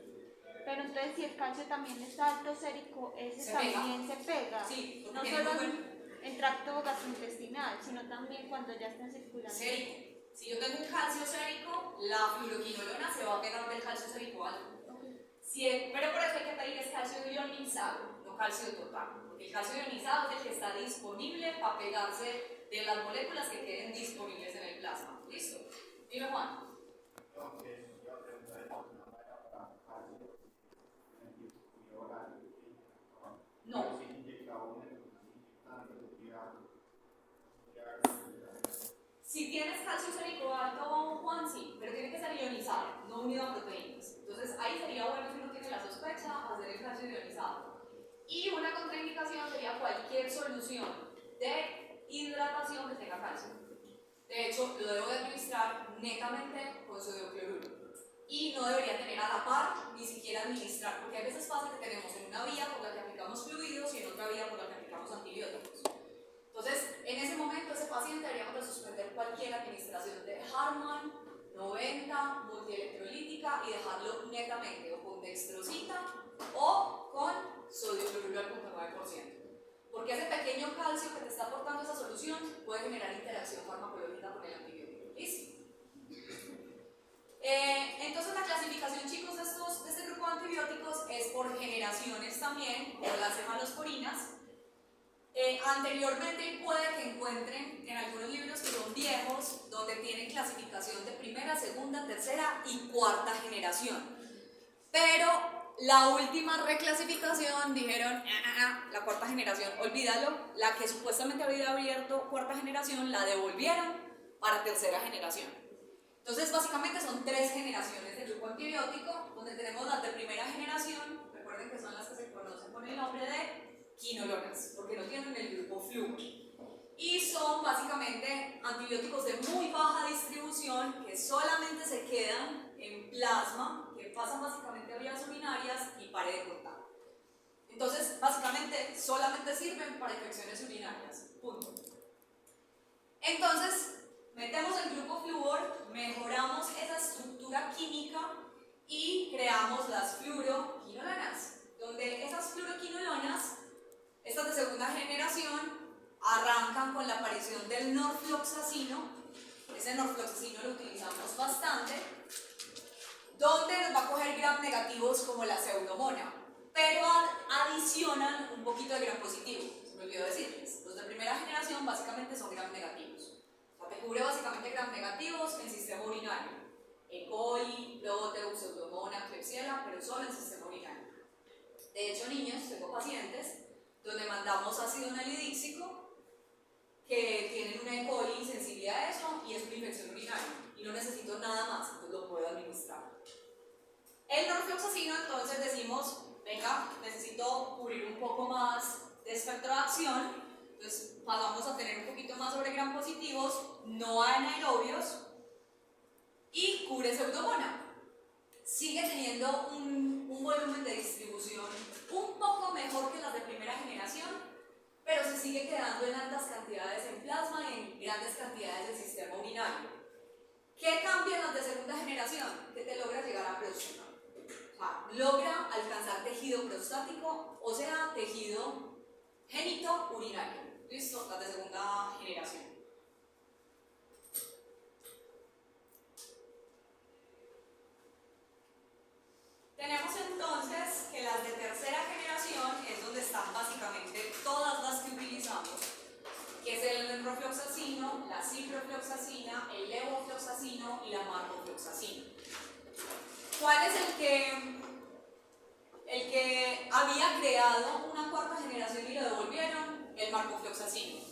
[SPEAKER 2] Pero entonces si el calcio también está alto sérico, ese
[SPEAKER 1] Se
[SPEAKER 2] también se pega.
[SPEAKER 1] Sí, porque
[SPEAKER 2] No
[SPEAKER 1] tiene
[SPEAKER 2] solo
[SPEAKER 1] muy buen
[SPEAKER 2] en tracto gastrointestinal, sino también cuando ya está circulando.
[SPEAKER 1] sérico. Si yo tengo un calcio sérico, la fluoroquinolona se va a pegar del calcio sérico alto. Pero por eso hay que pedir es calcio ionizado, no calcio total. Porque el calcio ionizado es el que está disponible para pegarse de las moléculas que queden disponibles en el plasma. ¿Listo? Dime, Juan. No. Si tienes calcio sérico alto, Juan, sí, pero tiene que ser ionizado, no unido a proteínas. Entonces ahí sería bueno, si uno tiene la sospecha, hacer el calcio ionizado. Y una contraindicación sería cualquier solución de hidratación que tenga calcio. De hecho, lo debo de administrar netamente con sodio cloruro. Y no debería tener a la par ni siquiera administrar, porque a veces pasa que tenemos en una vía por la que aplicamos fluidos y en otra vía por la que aplicamos antibióticos. Entonces, en ese momento, ese paciente deberíamos de suspender cualquier administración de Harman, 90, multielectrolítica y dejarlo netamente o con dextrosita o con sodio cloruro al 0.9%. Porque ese pequeño calcio que te está aportando esa solución puede generar interacción farmacológica con el antibiótico. ¿Listo? Entonces la clasificación, chicos, de este grupo de antibióticos es por generaciones también, por las cefalosporinas. Anteriormente puede que encuentren en algunos libros que son viejos, donde tienen clasificación de primera, segunda, tercera y cuarta generación. Pero la última reclasificación dijeron, la cuarta generación, olvídalo, la que supuestamente había abierto cuarta generación la devolvieron para tercera generación. Entonces básicamente son 3 generaciones del grupo antibiótico, donde tenemos las de primera generación, recuerden que son las que se conocen con el nombre de quinolonas, porque no tienen el grupo flúor. Y son básicamente antibióticos de muy baja distribución que solamente se quedan en plasma, que pasan básicamente a vías urinarias y pared de contacto. Entonces, básicamente solamente sirven para infecciones urinarias. Punto. Entonces, metemos el grupo flúor, mejoramos esa estructura química y creamos las fluoroquinolonas, donde esas fluoroquinolonas, estas de segunda generación, arrancan con la aparición del norfloxacino. Ese norfloxacino lo utilizamos bastante, donde nos va a coger gram negativos como la pseudomona, pero adicionan un poquito de gram positivo. Se me olvidó decirles, los de primera generación básicamente son gram negativos. O sea, te cubre básicamente gram negativos en sistema urinario. E. coli, Proteus, pseudomona, Klebsiella, pero solo en sistema urinario. De hecho, niños, tengo pacientes donde mandamos ácido nalidíxico que tienen una E. coli sensible a eso y es una infección urinaria y no necesito nada más, entonces lo puedo administrar. El norfloxacino, entonces decimos, venga, necesito cubrir un poco más de espectro de acción, entonces pasamos a tener un poquito más sobre gram positivos, no anaerobios, y cubre pseudomona. Sigue teniendo un volumen de distribución un poco mejor que las de primera generación, pero se sigue quedando en altas cantidades en plasma y en grandes cantidades del sistema urinario. ¿Qué cambia en las de segunda generación? Que te logra llegar a próstata. O sea, logra alcanzar tejido prostático, o sea, tejido génito urinario. ¿Listo? Las de segunda generación. Tenemos entonces que las de tercera generación es donde están básicamente todas las que utilizamos, que es el enrofloxacino, la ciprofloxacina, el levofloxacino y la marvofloxacina. ¿Cuál es el que había creado una cuarta generación y lo devolvieron? El marvofloxacino.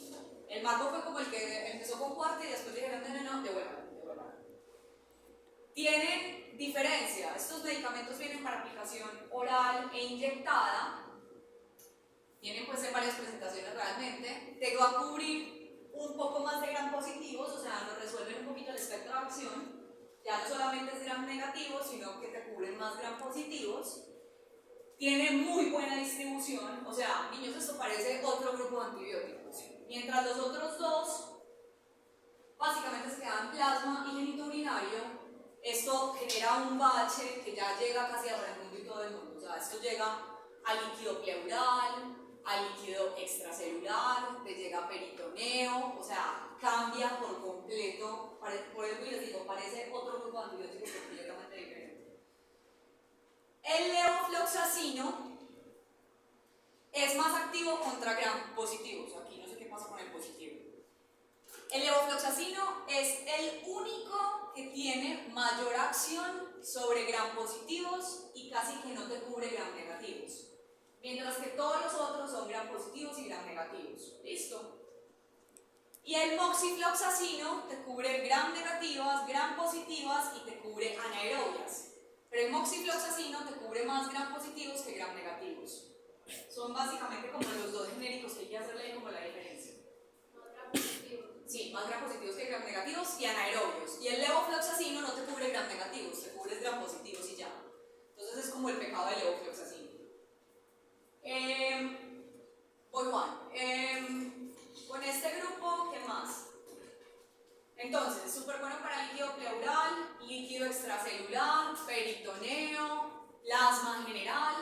[SPEAKER 1] El marvo fue como el que empezó con cuarta y después dijeron, no, devuelvan. Tienen diferencia, estos medicamentos vienen para aplicación oral e inyectada, vienen pues en varias presentaciones realmente, te va a cubrir un poco más de gram positivos, o sea, nos resuelven un poquito el espectro de acción, ya no solamente es gram negativos, sino que te cubren más gram positivos, tiene muy buena distribución, o sea, niños, esto parece otro grupo de antibióticos, mientras los otros dos básicamente se queda en plasma y genitourinario. Esto genera un bache que ya llega casi al mundo y todo el mundo. O sea, esto llega a líquido pleural, a líquido extracelular, te llega a peritoneo, o sea, cambia por completo. Por eso les digo, parece otro grupo de antibióticos completamente diferente. El levofloxacino es más activo contra gram positivos. Aquí no sé qué pasa con el positivo. El levofloxacino es el único que tiene mayor acción sobre gram positivos y casi que no te cubre gram negativos. Mientras que todos los otros son gram positivos y gram negativos. ¿Listo? Y el moxifloxacino te cubre gram negativas, gram positivas y te cubre anaerobias. Pero el moxifloxacino te cubre más gram positivos que gram negativos. Son básicamente como los dos genéricos que hay que hacerle como la diferencia. Sí, más gram positivos que gram negativos y anaerobios. Y el levofloxacino no te cubre gram negativos, te cubre gram positivos y ya. Entonces es como el pecado del levofloxacino. Voy Juan. Con este grupo, ¿qué más? Entonces, súper bueno para líquido pleural, líquido extracelular, peritoneo, plasma en general,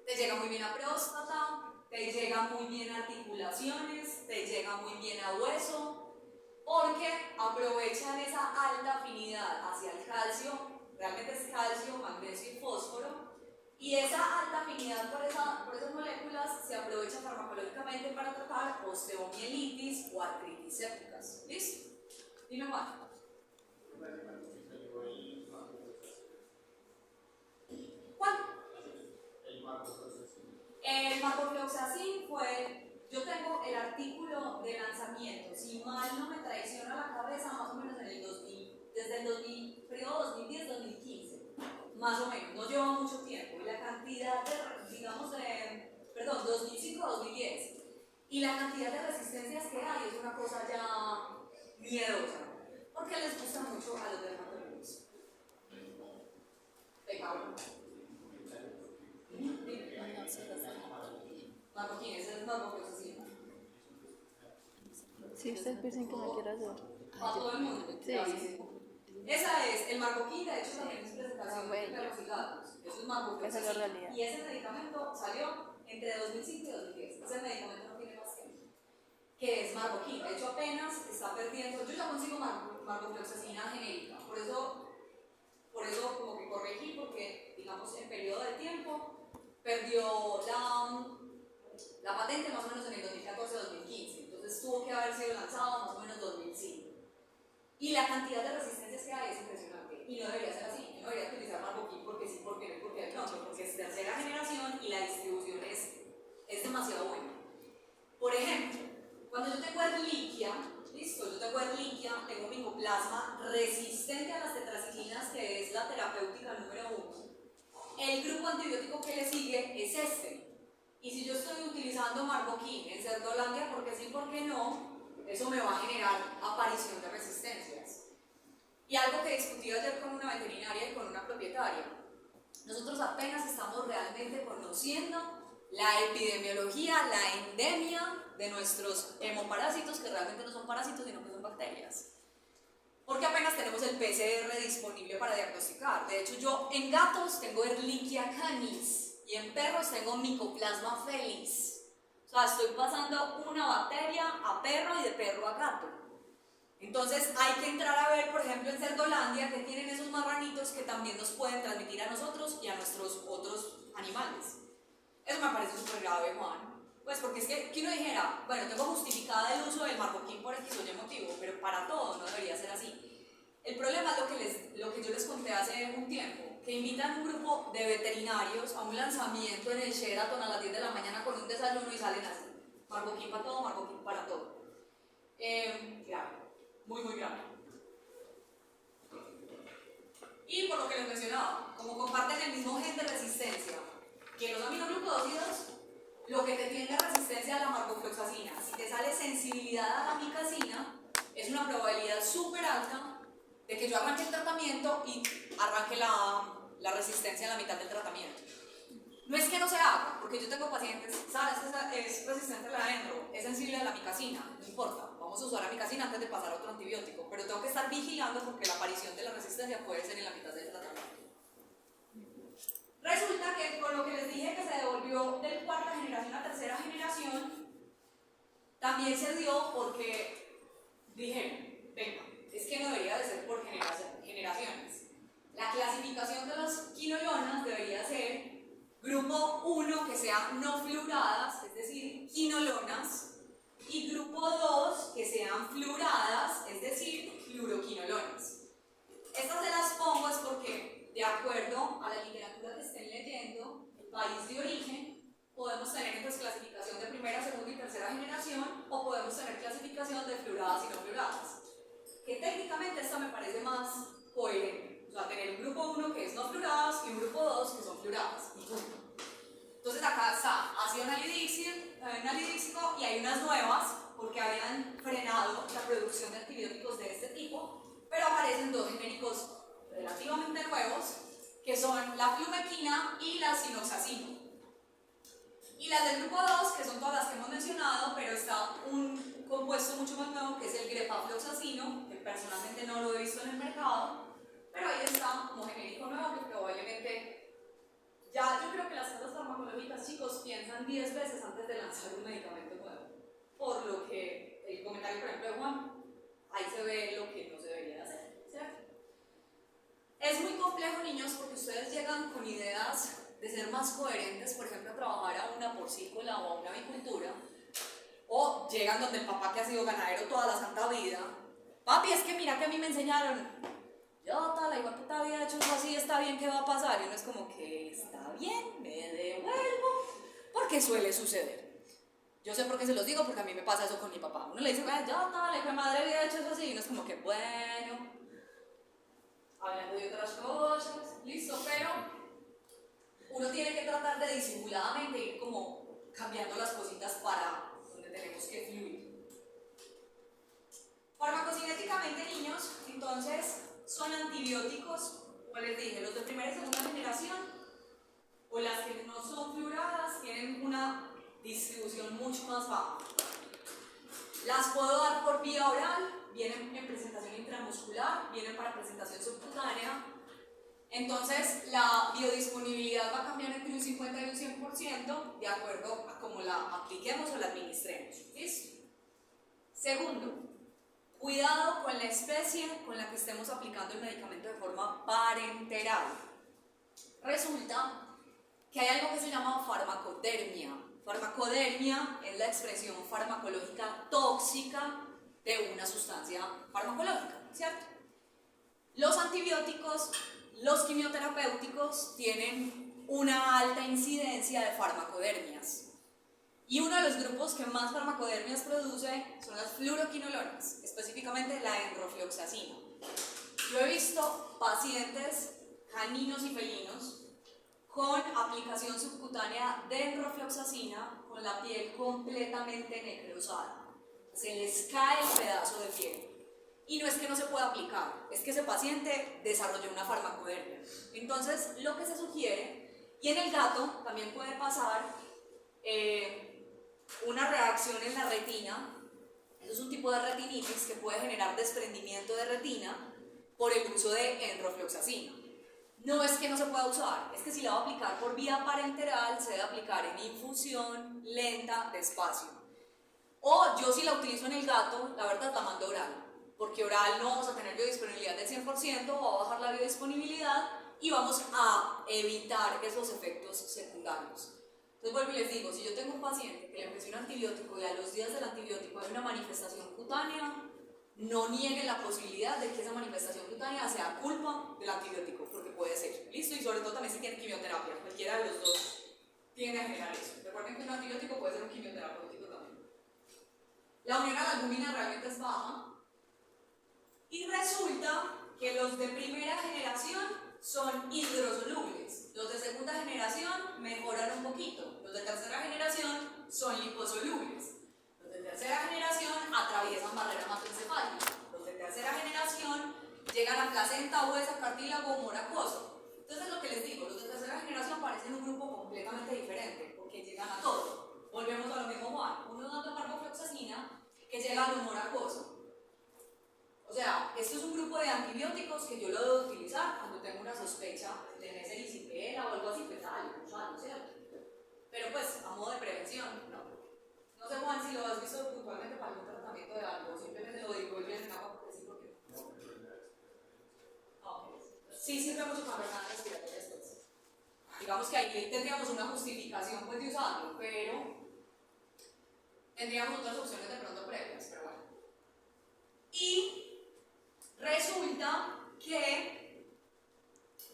[SPEAKER 1] te llega muy bien a próstata, te llega muy bien a articulaciones, te llega muy bien a hueso, porque aprovechan esa alta afinidad hacia el calcio, realmente es calcio, magnesio y fósforo, y esa alta afinidad por esas moléculas se aprovecha farmacológicamente para tratar osteomielitis o artritis sépticas. ¿Listo? Dime Juan. ¿Cuál? El marcofloxacin fue, yo tengo el artículo de lanzamiento, si mal no me traiciona la cabeza, más o menos en el 2000, desde el periodo 2010-2015, más o menos, no lleva mucho tiempo, y la cantidad de, digamos, 2005-2010, y la cantidad de resistencias que hay es una cosa ya miedosa, porque les gusta mucho a los dermatólogos. Pecado. Marroquín, ese es marrofloxacino.
[SPEAKER 4] Sí, ustedes piensan que me quiero hacer.
[SPEAKER 1] Para todo el mundo.
[SPEAKER 4] Sí.
[SPEAKER 1] Esa es el marroquín, de hecho también es presentación de perros y gatos. Eso es marroquín.
[SPEAKER 4] Esa es la realidad.
[SPEAKER 1] Y ese medicamento salió entre 2005 y 2010. Ese medicamento no tiene más tiempo. Que es marroquín. De hecho apenas está perdiendo. Yo ya consigo marrofloxacina genérica. Por eso como que corregí, porque digamos en periodo de tiempo perdió la patente más o menos en el 2014-2015. Entonces tuvo que haber sido lanzado más o menos 2005. Y la cantidad de resistencias que hay es impresionante. Y no debería ser así. Yo no debería utilizar marroquín porque sí, porque no, porque de pronto, porque es tercera generación y la distribución es demasiado buena. Por ejemplo, cuando yo tengo Ehrlichia, listo, yo tengo Ehrlichia, tengo micoplasma resistente a las tetraciclinas, que es la terapéutica número 1. El grupo antibiótico que le sigue es este. Y si yo estoy utilizando marroquín en Cerdolandia, porque sí, porque no, eso me va a generar aparición de resistencias. Y algo que discutí ayer con una veterinaria y con una propietaria, nosotros apenas estamos realmente conociendo la epidemiología, la endemia de nuestros hemoparásitos, que realmente no son parásitos, sino que son bacterias. Porque apenas tenemos el PCR disponible para diagnosticar. De hecho, yo en gatos tengo Ehrlichia canis y en perros tengo Mycoplasma felis. O sea, estoy pasando una bacteria a perro y de perro a gato. Entonces hay que entrar a ver, por ejemplo, en Cerdolandia, que tienen esos marranitos que también nos pueden transmitir a nosotros y a nuestros otros animales. Eso me parece súper grave, Juan. Pues porque es que uno dijera, bueno, tengo justificada el uso del marroquín por X o Y motivo, pero para todo no debería ser así. El problema es lo que yo les conté hace un tiempo, que invitan un grupo de veterinarios a un lanzamiento en el Sheraton a las 10 de la mañana con un desayuno y salen así. Marroquín para todo, marroquín para todo. Grave, muy, muy grave. Y por lo que les mencionaba, como comparten el mismo gen de resistencia que los aminoglucósidos, lo que te tiende a resistencia a la marrofloxacina, si te sale sensibilidad a la amicacina, es una probabilidad súper alta de que yo arranque el tratamiento y arranque la resistencia en la mitad del tratamiento. No es que no se haga, porque yo tengo pacientes, ¿sabes? Es resistente a la endro, es sensible a la amicacina, no importa, vamos vamos a usar amicacina antes de pasar a otro antibiótico, pero tengo que estar vigilando porque la aparición de la resistencia puede ser en la mitad del tratamiento. Resulta que con lo que les dije que se devolvió de cuarta generación a tercera generación, también se dio porque dijeron, venga, es que no debería de ser por generaciones. La clasificación de los quinolonas debería ser grupo 1 que sean no fluoradas, es decir, quinolonas, y grupo 2 que sean fluoradas, es decir, fluoroquinolonas. Estas se las pongo es porque, de acuerdo a la literatura que estén leyendo, el país de origen, podemos tener entonces clasificación de primera, segunda y tercera generación, o podemos tener clasificación de fluoradas y no fluoradas. Que técnicamente esta me parece más coherente. O sea, tener un grupo 1 que es no fluoradas y un grupo 2 que son fluoradas. Y punto. Entonces acá está ácido anhidríxico y hay unas nuevas porque habían frenado la producción de antibióticos de este tipo, pero aparecen dos genéricos relativamente nuevos que son la flumequina y la sinoxacino. Y las del grupo 2, que son todas las que hemos mencionado, pero está un compuesto mucho más nuevo que es el grepafloxacino, que personalmente no lo he visto en el mercado, pero ahí está como genérico nuevo que probablemente... Ya yo creo que las casas farmacológicas, chicos, piensan 10 veces antes de lanzar un medicamento nuevo. Por lo que el comentario, por ejemplo, de Juan, ahí se ve lo que no se debería hacer, ¿cierto? Es muy complejo, niños, porque ustedes llegan con ideas de ser más coherentes, por ejemplo, a trabajar a una porcícola o a una avicultura, o llegan donde el papá que ha sido ganadero toda la santa vida. Papi, es que mira que a mí me enseñaron, yo toda la igual puta vida he hecho eso así, está bien, ¿qué va a pasar? Y uno es como que está bien, me devuelvo, porque suele suceder. Yo sé por qué se los digo, porque a mí me pasa eso con mi papá. Uno le dice, yo toda la igual madre vida he hecho eso así, y uno es como que, bueno, hablando de otras cosas, listo, pero uno tiene que tratar de disimuladamente ir como cambiando las cositas para donde tenemos que fluir. Farmacocinéticamente, niños, entonces, son antibióticos, como les dije, los de primera y segunda generación, o las que no son fluoradas, tienen una distribución mucho más baja. Las puedo dar por vía oral, vienen en presentación intramuscular, vienen para presentación subcutánea. Entonces, la biodisponibilidad va a cambiar entre un 50 y un 100% de acuerdo a cómo la apliquemos o la administremos. ¿Listo? Segundo, cuidado con la especie con la que estemos aplicando el medicamento de forma parenteral. Resulta que hay algo que se llama farmacodermia. Farmacodermia es la expresión farmacológica tóxica de una sustancia farmacológica, ¿cierto? Los antibióticos, los quimioterapéuticos tienen una alta incidencia de farmacodermias. Y uno de los grupos que más farmacodermias produce son las fluoroquinolonas, específicamente la enrofloxacina. Yo he visto pacientes caninos y felinos con aplicación subcutánea de enrofloxacina con la piel completamente necrosada. Se les cae el pedazo de piel. Y no es que no se pueda aplicar, es que ese paciente desarrolló una farmacodermia. Entonces, lo que se sugiere, y en el gato también puede pasar una reacción en la retina. Eso es un tipo de retinitis que puede generar desprendimiento de retina por el uso de enrofloxacina. No es que no se pueda usar, es que si la va a aplicar por vía parenteral, se debe aplicar en infusión lenta, despacio. O yo si la utilizo en el gato, la verdad la mando oral, porque oral no vamos a tener biodisponibilidad del 100%, va a bajar la biodisponibilidad y vamos a evitar esos efectos secundarios. Entonces vuelvo y les digo, si yo tengo un paciente que le empecé un antibiótico y a los días del antibiótico hay una manifestación cutánea, no nieguen la posibilidad de que esa manifestación cutánea sea culpa del antibiótico, porque puede ser, ¿listo? Y sobre todo también si tiene quimioterapia, cualquiera de los dos tiende a generar eso. Recuerden que un antibiótico puede ser un quimioterapéutico también. La unión a la albúmina realmente es baja y resulta que los de primera generación son hidrosolubles, los de segunda generación mejoran un poquito, los de tercera generación son liposolubles. Los de tercera generación atraviesan barrera hematoencefálica. Los de tercera generación llegan a placenta, hueso, cartílago, humor acuoso. Entonces lo que les digo, los de tercera generación parecen un grupo completamente diferente porque llegan a todo. Volvemos a lo mismo, Juan. Uno dando carbofloxacina que llega al humor acuoso. a modo de prevención, no. No sé, Juan, si lo has visto puntualmente para algún tratamiento de algo, simplemente lo divulguen en agua porque sí, porque no. Ok. Sí sirve mucho para enfermedades respiratorias, pues. Digamos que ahí tendríamos una justificación pues, de usarlo, pero tendríamos otras opciones de pronto previas, pero bueno. Y resulta que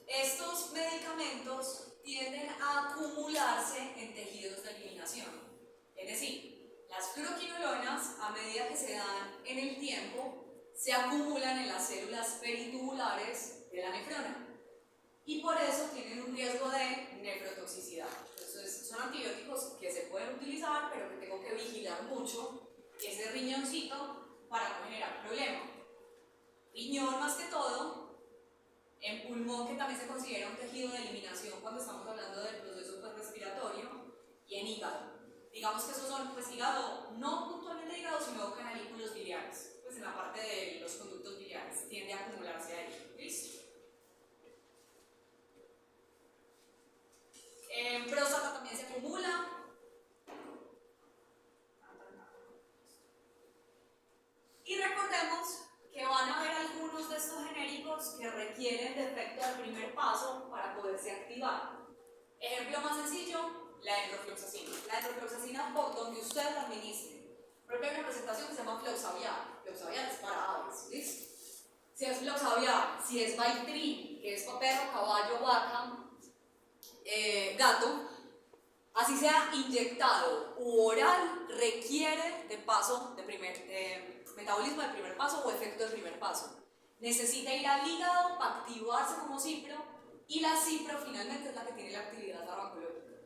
[SPEAKER 1] estos medicamentos tienden a acumularse en tejidos de eliminación. Es decir, las fluoroquinolonas, a medida que se dan en el tiempo, se acumulan en las células peritubulares de la nefrona. Y por eso tienen un riesgo de nefrotoxicidad. Entonces, son antibióticos que se pueden utilizar, pero que tengo que vigilar mucho ese riñoncito para no generar problema. Riñón más que todo, en pulmón, que también se considera un tejido de eliminación cuando estamos hablando del proceso respiratorio, y en hígado. Digamos que esos son, pues hígado, no puntualmente hígado, sino canalículos biliares. Pues en la parte de los conductos biliares tiende a acumularse ahí. ¿Listo? En próstata también se acumula. Y recordemos que van a haber algunos de estos genéricos que requieren de efecto al primer paso para poderse activar. Ejemplo más sencillo, la enrofloxacina. La enrofloxacina, por donde usted la administre. Por ejemplo, hay una presentación que se llama Floxaviar. Floxaviar es para aves, ¿listo? Si es Floxaviar, si es Valtrin, que es para perro, caballo, vaca, gato, así sea inyectado u oral, requiere de paso de metabolismo de primer paso o efecto de primer paso. Necesita ir al hígado para activarse como cipro, y la cipro finalmente es la que tiene la actividad farmacológica.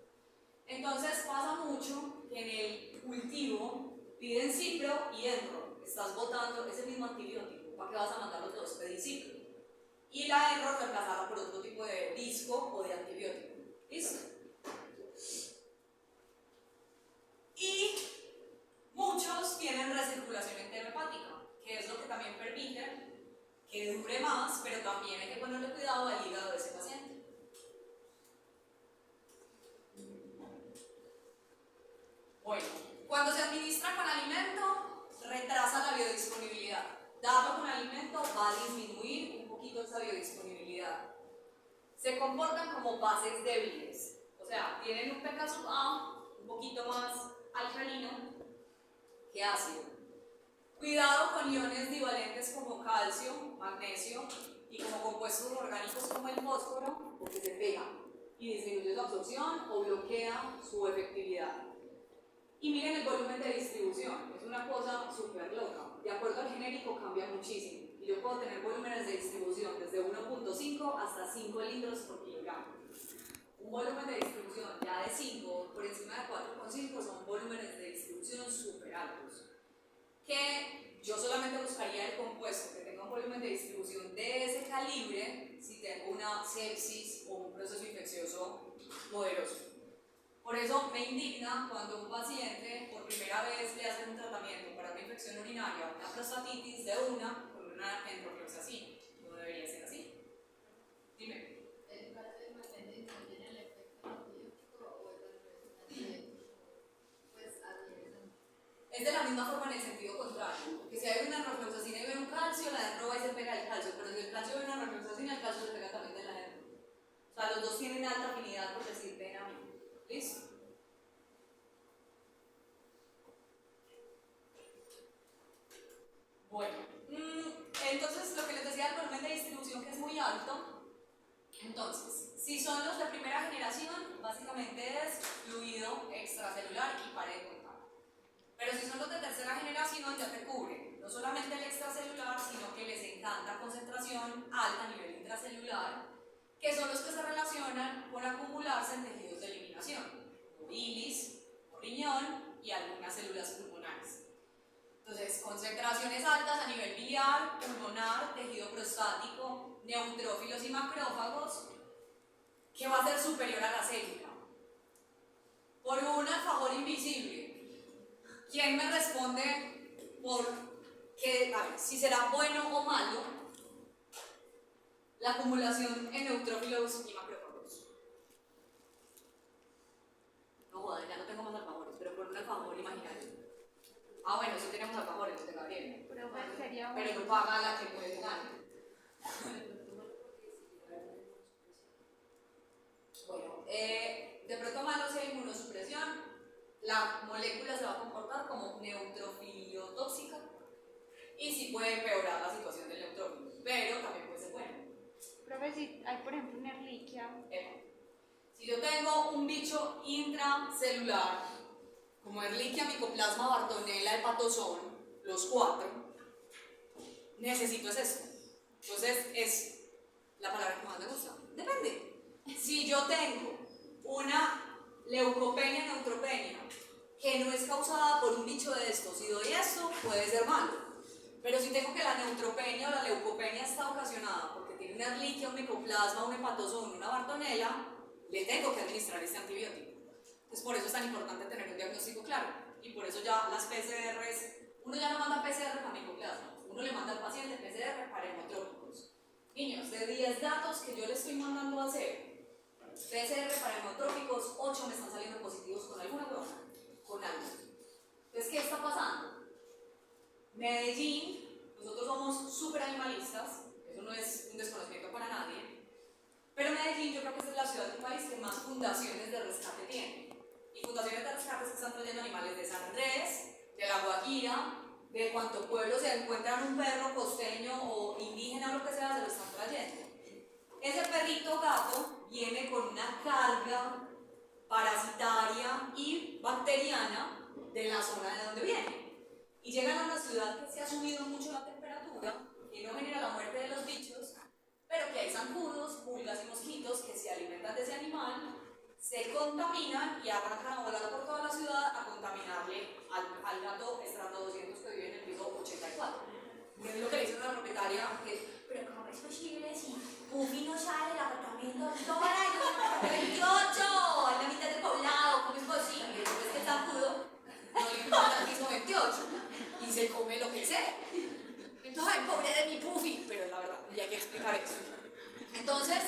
[SPEAKER 1] Entonces pasa mucho que en el cultivo piden cipro y enro, estás botando ese mismo antibiótico, ¿para qué vas a mandar los dos? Pedir cipro. Y la enro reemplazarla por otro tipo de disco o de antibiótico. ¿Listo? Y muchos tienen recirculación enterohepática, que es lo que también permite que dure más, pero también hay que ponerle cuidado al hígado de ese paciente. Bueno, cuando se administra con alimento, retrasa la biodisponibilidad. Dado con alimento, va a disminuir un poquito esa biodisponibilidad. Se comportan como bases débiles, o sea, tienen un pK sub A un poquito más alcalino que ácido. Cuidado con iones divalentes como calcio, magnesio y como compuestos orgánicos como el fósforo, porque se pegan y disminuye su absorción o bloquea su efectividad. Y miren el volumen de distribución, es una cosa súper loca. De acuerdo al genérico cambia muchísimo. Y yo puedo tener volúmenes de distribución desde 1.5 hasta 5 litros por kilogramo. Un volumen de distribución ya de 5, por encima de 4.5, son volúmenes de distribución súper altos. Que yo solamente buscaría el compuesto que tenga un volumen de distribución de ese calibre si tengo una sepsis o un proceso infeccioso poderoso. Por eso me indigna cuando un paciente por primera vez le hacen un tratamiento para una infección urinaria, una prostatitis de con una enrofloxacina. No debería ser así. Dime.
[SPEAKER 3] ¿El calcio de magnesio tiene el efecto antibiótico o es antibiótico? Pues adhiere.
[SPEAKER 1] Es de la misma forma en el sentido contrario. Porque si hay una enrofloxacina y ve un calcio, la enro va y se pega el calcio. Pero si el calcio ve una enrofloxacina, el calcio se pega también de la enro. O sea, los dos tienen alta afinidad por decir pena. ¿Listo? Bueno, entonces lo que les decía del volumen de distribución que es muy alto. Entonces, si son los de primera generación, básicamente es fluido extracelular y pared de contacto. Pero si son los de tercera generación, ya te cubren no solamente el extracelular, sino que les encanta concentración alta a nivel intracelular, que son los que se relacionan con acumularse en tejidos de eliminación, como bilis, riñón y algunas células pulmonares. Entonces, concentraciones altas a nivel biliar, pulmonar, tejido prostático, neutrófilos y macrófagos, que va a ser superior a la célula. Por un alfajor invisible. ¿Quién me responde por que, a ver, si será bueno o malo la acumulación en neutrófilos y macrófagos? No joda, ya no tengo más alfajores, pero por un alfajor imaginario. Ah, bueno, sí tenemos alfajores, de Gabriel.
[SPEAKER 2] Profe, sería
[SPEAKER 1] Pero
[SPEAKER 2] bueno.
[SPEAKER 1] no paga la que puede ganar. Bueno, de pronto malo sea inmunosupresión, la molécula se va a comportar como neutrofiliotóxica y sí puede empeorar la situación del neutrófilo, pero también puede ser bueno.
[SPEAKER 2] Profe, si hay por ejemplo una erliquia,
[SPEAKER 1] Si yo tengo un bicho intracelular, como Ehrlichia, Mycoplasma, Bartonella, Hepatozón, los 4, necesito es esto. Entonces es la palabra que más me gusta. Depende. Si yo tengo una leucopenia, neutropenia, que no es causada por un bicho de estos y doy esto, puede ser malo. Pero si tengo que la neutropenia o la leucopenia está ocasionada porque tiene una Ehrlichia, un Mycoplasma, un Hepatozón, una Bartonella, le tengo que administrar este antibiótico. Entonces por eso es tan importante tener un diagnóstico claro. Y por eso ya las PCRs, uno ya no manda PCR para Mycoplasma, uno le manda al paciente PCR para hemotrópicos. Niños, de 10 datos que yo le estoy mandando a hacer PCR para hemotrópicos, 8 me están saliendo positivos con alguna cosa, con algo. Entonces, ¿qué está pasando? Medellín, nosotros somos súper animalistas, eso no es un desconocimiento para nadie, pero Medellín yo creo que es la ciudad del país que más fundaciones de rescate tiene. Y fundaciones de rescate que están trayendo animales de San Andrés, de La Guajira, de cuanto pueblo se encuentran un perro costeño o indígena o lo que sea, se lo están trayendo. Ese perrito gato viene con una carga parasitaria y bacteriana de la zona de donde viene. Y llegan a una ciudad que se ha subido mucho la temperatura, que no genera la muerte de los bichos, pero que hay zancudos, pulgas y mosquitos que se alimentan de ese animal, se contaminan y arrancan a volar por toda la ciudad a contaminarle al gato estrato 200 que vive en el piso 84. Es lo que le dice a la propietaria, que, pero ¿cómo es posible si Puffy no sale del apartamento todo el año? 28, en la mitad del poblado, ¿cómo es posible? Después que el zancudo no le importa el piso 28 y se come lo que sea. Entonces, ay, pobre de mi Puffy, pero es la verdad, y hay que explicar eso. Entonces,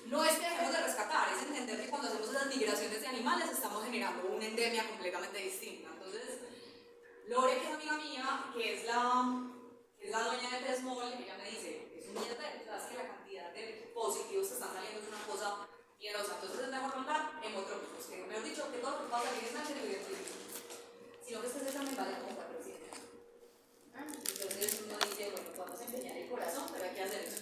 [SPEAKER 1] no es que dejemos de rescatar, es entender que cuando hacemos esas migraciones de animales estamos generando una endemia completamente distinta. Entonces, Lore, que es amiga mía, que es la dueña de Tresmol, ella me dice, es un mierdero, sabes que la cantidad de positivos que están saliendo es una cosa miedosa. Entonces es mejor mandar hemotrópicos, que mejor dicho, que todo lo que pasa aquí es una televidencia, sino que ustedes también vayan como 400. Entonces uno dice, bueno, vamos a empeñar el corazón, pero hay que hacer eso.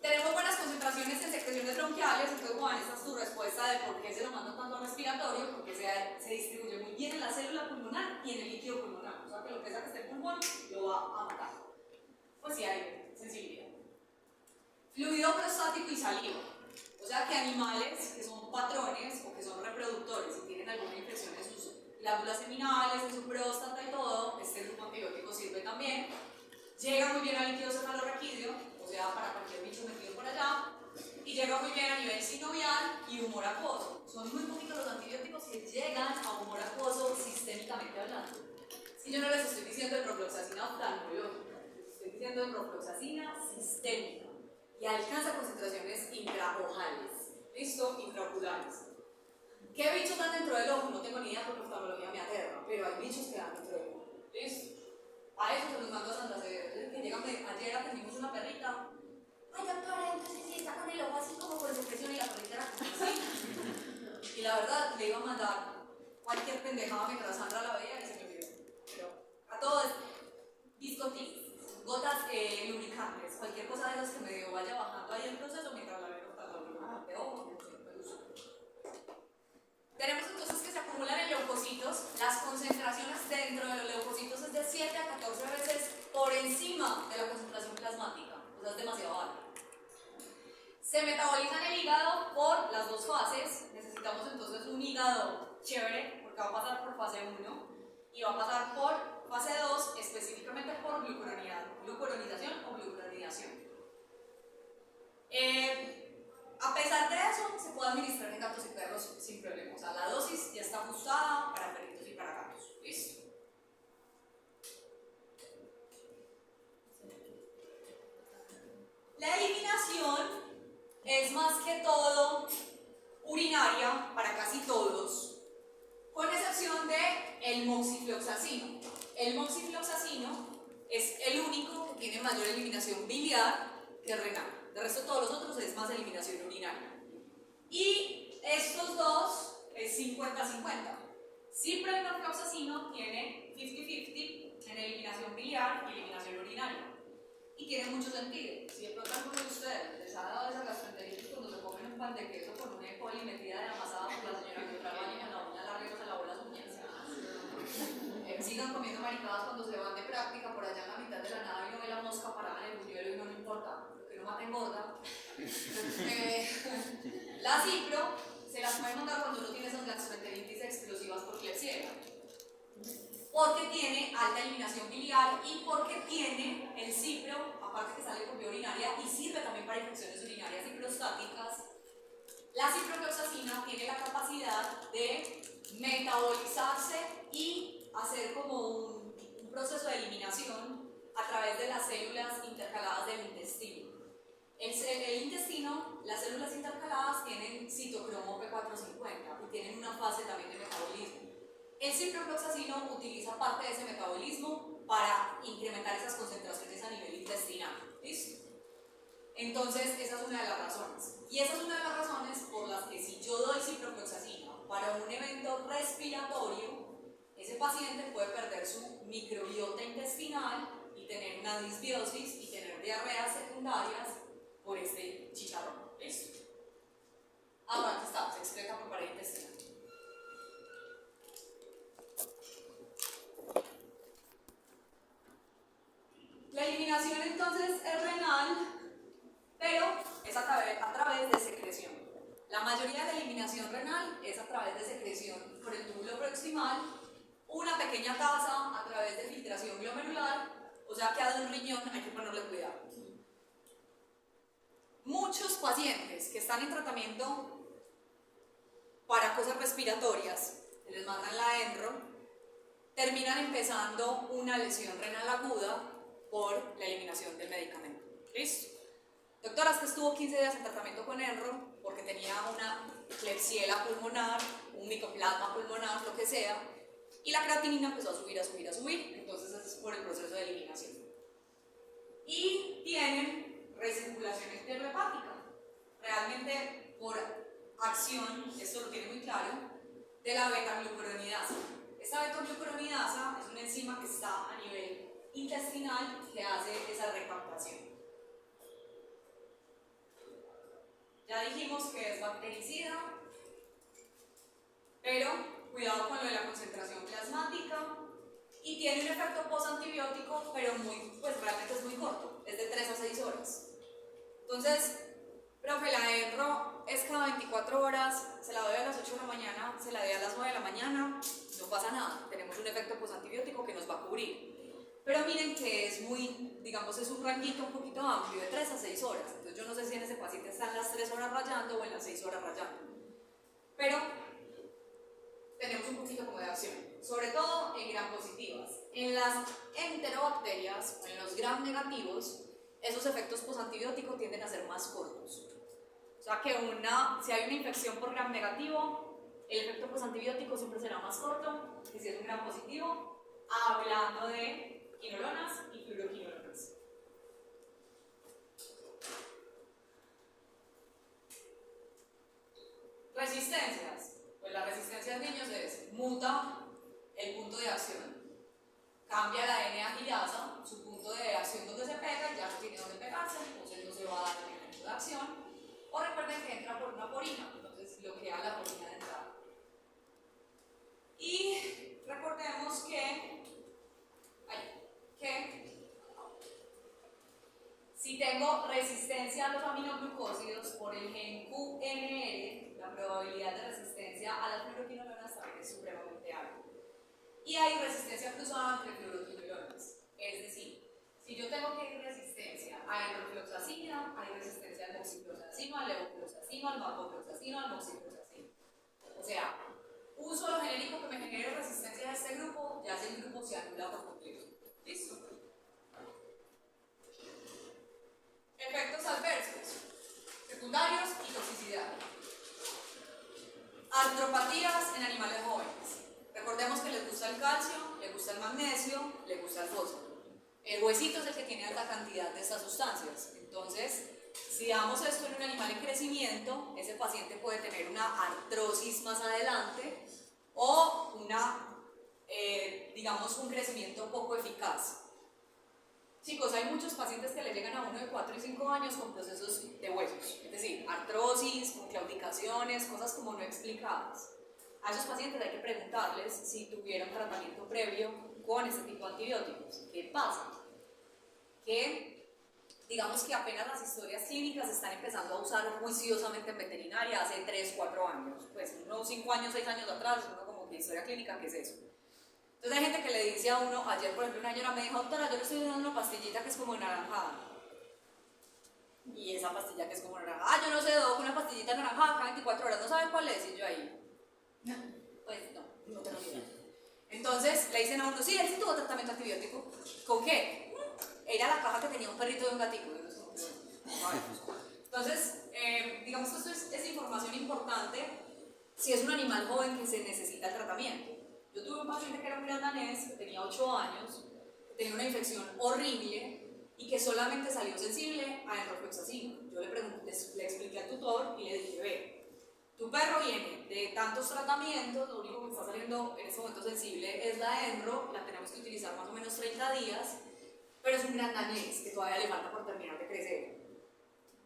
[SPEAKER 1] Tenemos buenas concentraciones en secreciones bronquiales, entonces Juan, esta es tu respuesta de por qué se lo mandan tanto al respiratorio, porque se distribuye muy bien en la célula pulmonar y en el líquido pulmonar, o sea que lo que sea que esté en pulmón lo va a matar. Pues sí hay sensibilidad. Fluido prostático y saliva, o sea que animales que son patrones o que son reproductores y tienen alguna infección en sus glándulas seminales, en su próstata y todo, este grupo antibiótico sirve también. Llega muy bien al líquido cefalorraquídeo, o sea, para cualquier bicho metido por allá, y llega muy bien a nivel sinovial y humor acuoso. Son muy poquitos los antibióticos que llegan a humor acuoso sistémicamente hablando. Si yo no les estoy diciendo de profloxacina oftalmológica, les estoy diciendo de profloxacina sistémica, y alcanza concentraciones intraojales, ¿listo? Intraoculares. ¿Qué bichos están dentro del ojo? No tengo ni idea porque oftalmología me aterra, pero hay bichos que dan dentro del ojo, ¿listo? A eso se los mando a Santa Fe. Que llegan ayer atendimos una perrita. Ay, doctora, entonces sí está con el ojo así como con secreción y la perrita era como así. Y la verdad, le iba a mandar cualquier pendejada mientras Sandra la veía y se me olvidó. Pero a todos, discotics, gotas lubricantes, cualquier cosa de esas que medio vaya bajando ahí el proceso mientras la veo cortando de ojo. Tenemos entonces que se acumulan en leucocitos. Las concentraciones dentro de los leucocitos es de 7 a 14 veces por encima de la concentración plasmática, o sea, es demasiado alta. Se metabolizan en el hígado por las dos fases. Necesitamos entonces un hígado chévere, porque va a pasar por fase 1 y va a pasar por fase 2, específicamente por glucuronización o glucuronidación. A pesar de eso, se puede administrar en gatos y perros sin problema. O sea, la dosis ya está ajustada para perritos y para gatos. ¿Listo? La eliminación es más que todo urinaria para casi todos. moxifloxacino. El moxifloxacino es el único que tiene mayor eliminación biliar que renal. De resto, todos los otros es más eliminación urinaria. Y estos dos es 50-50. Cipro y norfloxacino tiene 50-50 en eliminación biliar y eliminación urinaria. Y tiene mucho sentido. Si de pronto alguno de ustedes les ha dado esa gastroenteritis cuando se comen un pan de queso con una E. coli metida de amasada por la señora que entra al baño con la uña larga y no se lavó las uñas. Sigan comiendo maricadas cuando se van de práctica por allá en la mitad de la nada y no ve la mosca parada en el buñuelo y no le importa, lo que no mata engorda. La cipro se las puede mandar cuando uno tiene esas gastroenteritis explosivas por Klebsiella, porque tiene alta eliminación biliar y porque tiene el cipro, aparte que sale por vía urinaria y sirve también para infecciones urinarias y prostáticas. La ciprofloxacina tiene la capacidad de metabolizarse y hacer como un proceso de eliminación a través de las células intercaladas del intestino. El intestino, las células intercaladas tienen citocromo P450 y tienen una fase también de metabolismo. El ciprofloxacino utiliza parte de ese metabolismo para incrementar esas concentraciones a nivel intestinal. ¿Listo? Entonces, esa es una de las razones. Y esa es una de las razones por las que si yo doy ciprofloxacina para un evento respiratorio, ese paciente puede perder su microbiota intestinal y tener una disbiosis y tener diarreas secundarias por este chicharrón. ¿Listo? Aquí está, se excreta por pared intestinal. La eliminación entonces es renal, pero es a través de secreción. La mayoría de la eliminación renal es a través de secreción por el túbulo proximal, una pequeña taza a través de filtración glomerular, o sea que a un riñón hay que ponerle cuidado. Muchos pacientes que están en tratamiento para cosas respiratorias, se les mandan la ENRO, terminan empezando una lesión renal aguda por la eliminación del medicamento. ¿Listo? Doctora, es que estuvo 15 días en tratamiento con ENRO porque tenía una Klebsiella pulmonar, un micoplasma pulmonar, lo que sea, y la creatinina empezó a subir, entonces es por el proceso de eliminación. Y tienen recirculación externohepática, realmente por acción, esto lo tiene muy claro, de la beta-glucuronidasa. Esta beta-glucuronidasa es una enzima que está a nivel intestinal que hace esa recaptación. Ya dijimos que es bactericida, pero cuidado con lo de la concentración plasmática y tiene un efecto postantibiótico, pero realmente es muy corto, es de 3 a 6 horas. Entonces, profe, la ENRO es cada 24 horas, se la doy a las 8 de la mañana, se la doy a las 9 de la mañana, no pasa nada, tenemos un efecto postantibiótico que nos va a cubrir. Pero miren que es muy, digamos, es un ranguito un poquito amplio, de 3 a 6 horas. Entonces yo no sé si en ese paciente está en las 3 horas rayando o en las 6 horas rayando. Pero tenemos un poquito como de acción, sobre todo en gram positivas. En las enterobacterias o en los gram negativos, esos efectos postantibióticos tienden a ser más cortos. O sea que si hay una infección por gram negativo, el efecto postantibiótico siempre será más corto que si es un gram positivo, hablando de quinolonas y fluoroquinolonas. Resistencias. Pues la resistencia de niños es muta el punto de acción, cambia la N-agilasa, su punto de acción donde se pega y ya no tiene donde pegarse, entonces no se va a dar el punto de acción. O recuerden que entra por una porina, entonces bloquea la porina de entrada. Y recordemos que si tengo resistencia a los aminoglucósidos por el gen QNR, la probabilidad de resistencia a las fluoroquinolonas también es supremamente alta. Y hay resistencia cruzada entre fluoroquinolonas. Es decir, si yo tengo que ir resistencia a enrofloxacina, hay resistencia al moxifloxacino, al levofloxacino, al mapofloxacino, al moxifloxacino. O sea, un solo genérico que me genere resistencia a este grupo, ya ese grupo se anula por completo. ¿Listo? Efectos adversos, secundarios y toxicidad. Artropatías en animales jóvenes. Recordemos que les gusta el calcio, les gusta tiene alta cantidad de estas sustancias. Entonces, si damos esto en un animal en crecimiento, ese paciente puede tener una artrosis más adelante o digamos, un crecimiento poco eficaz. Chicos, hay muchos pacientes que le llegan a uno de 4 y 5 años con procesos de huesos, es decir, artrosis, con claudicaciones, cosas como no explicadas. A esos pacientes hay que preguntarles si tuvieron tratamiento previo con este tipo de antibióticos. ¿Qué pasa? Que digamos que apenas las historias clínicas se están empezando a usar juiciosamente en veterinaria hace 3, 4 años. Pues unos 5 años, 6 años atrás, uno como que historia clínica, ¿qué es eso? Entonces hay gente que le dice a uno, ayer por ejemplo una señora me dijo, doctora, yo le estoy dando una pastillita que es como naranjada. Y esa pastilla que es como naranjada, yo no sé, doc, una pastillita naranjada cada 24 horas, ¿no saben cuál es? Y yo ahí, pues no tengo ni idea. Entonces le dicen a uno, sí, él sí tuvo tratamiento antibiótico. ¿Con qué? Era la caja que tenía un perrito de un gatico. Entonces, digamos que esto es información importante si es un animal joven que se necesita el tratamiento. Yo tuve un paciente que era un gran danés, que tenía 8 años, que tenía una infección horrible y que solamente salió sensible a enrofloxacina. Yo le expliqué al tutor y le dije, ve, tu perro viene de tantos tratamientos, lo único que está saliendo en este momento sensible es la enro, la tenemos que utilizar más o menos 30 días, pero es un gran danés que todavía le falta por terminar de crecer.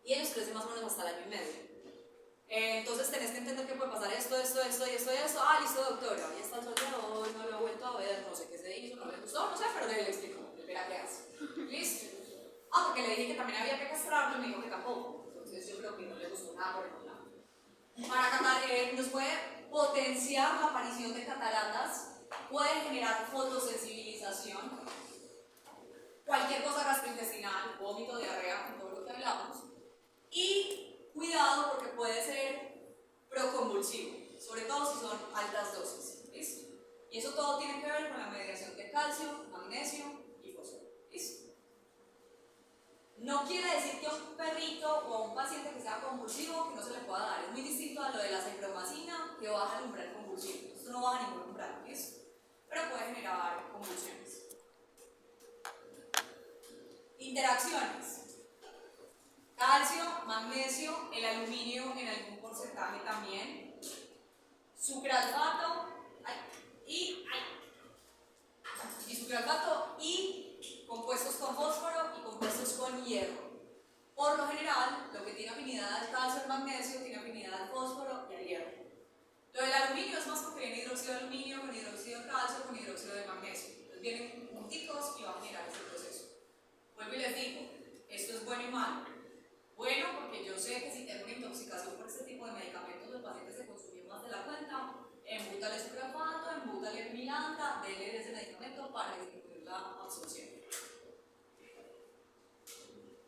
[SPEAKER 1] Y ellos crecen más o menos hasta el año y medio. Entonces tenés que entender que puede pasar esto. Ah, listo, doctora, ya está el sol de hoy, no lo he vuelto a ver, no sé qué se hizo, no le gustó, no sé, pero le explico, le verá qué hace. ¿Listo? Ah, porque le dije que también había que castrarlo y me dijo que tampoco. Entonces yo creo que no le gustó nada por el lado. Nos puede potenciar la aparición de cataratas, puede generar fotosensibilización, cualquier cosa gastrointestinal, vómito, diarrea, todo lo que hablamos. Y cuidado porque puede ser proconvulsivo, sobre todo si son altas dosis. ¿Listo? Y eso todo tiene que ver con la mediación de calcio, magnesio y fósforo. ¿Listo? No quiere decir que a un perrito o a un paciente que sea convulsivo que no se le pueda dar. Es muy distinto a lo de la centromacina que baja el umbral convulsivo. Esto no baja ningún umbral, ¿listo? Pero puede generar convulsiones. Interacciones. Calcio, magnesio, el aluminio en algún porcentaje también, sucralfato y compuestos con fósforo y compuestos con hierro. Por lo general, lo que tiene afinidad al calcio, al magnesio, tiene afinidad al fósforo y al hierro. Lo del aluminio es más porque viene hidróxido de aluminio, con hidróxido de calcio, con hidróxido de magnesio. Entonces vienen junticos y va a generar ese proceso. Vuelvo y les digo, esto es bueno y malo. Bueno, porque yo sé que si tengo una intoxicación por este tipo de medicamentos, el paciente se consumió más de la cuenta, embútale sucralfato, embútale milanta, dele ese medicamento para disminuir la absorción.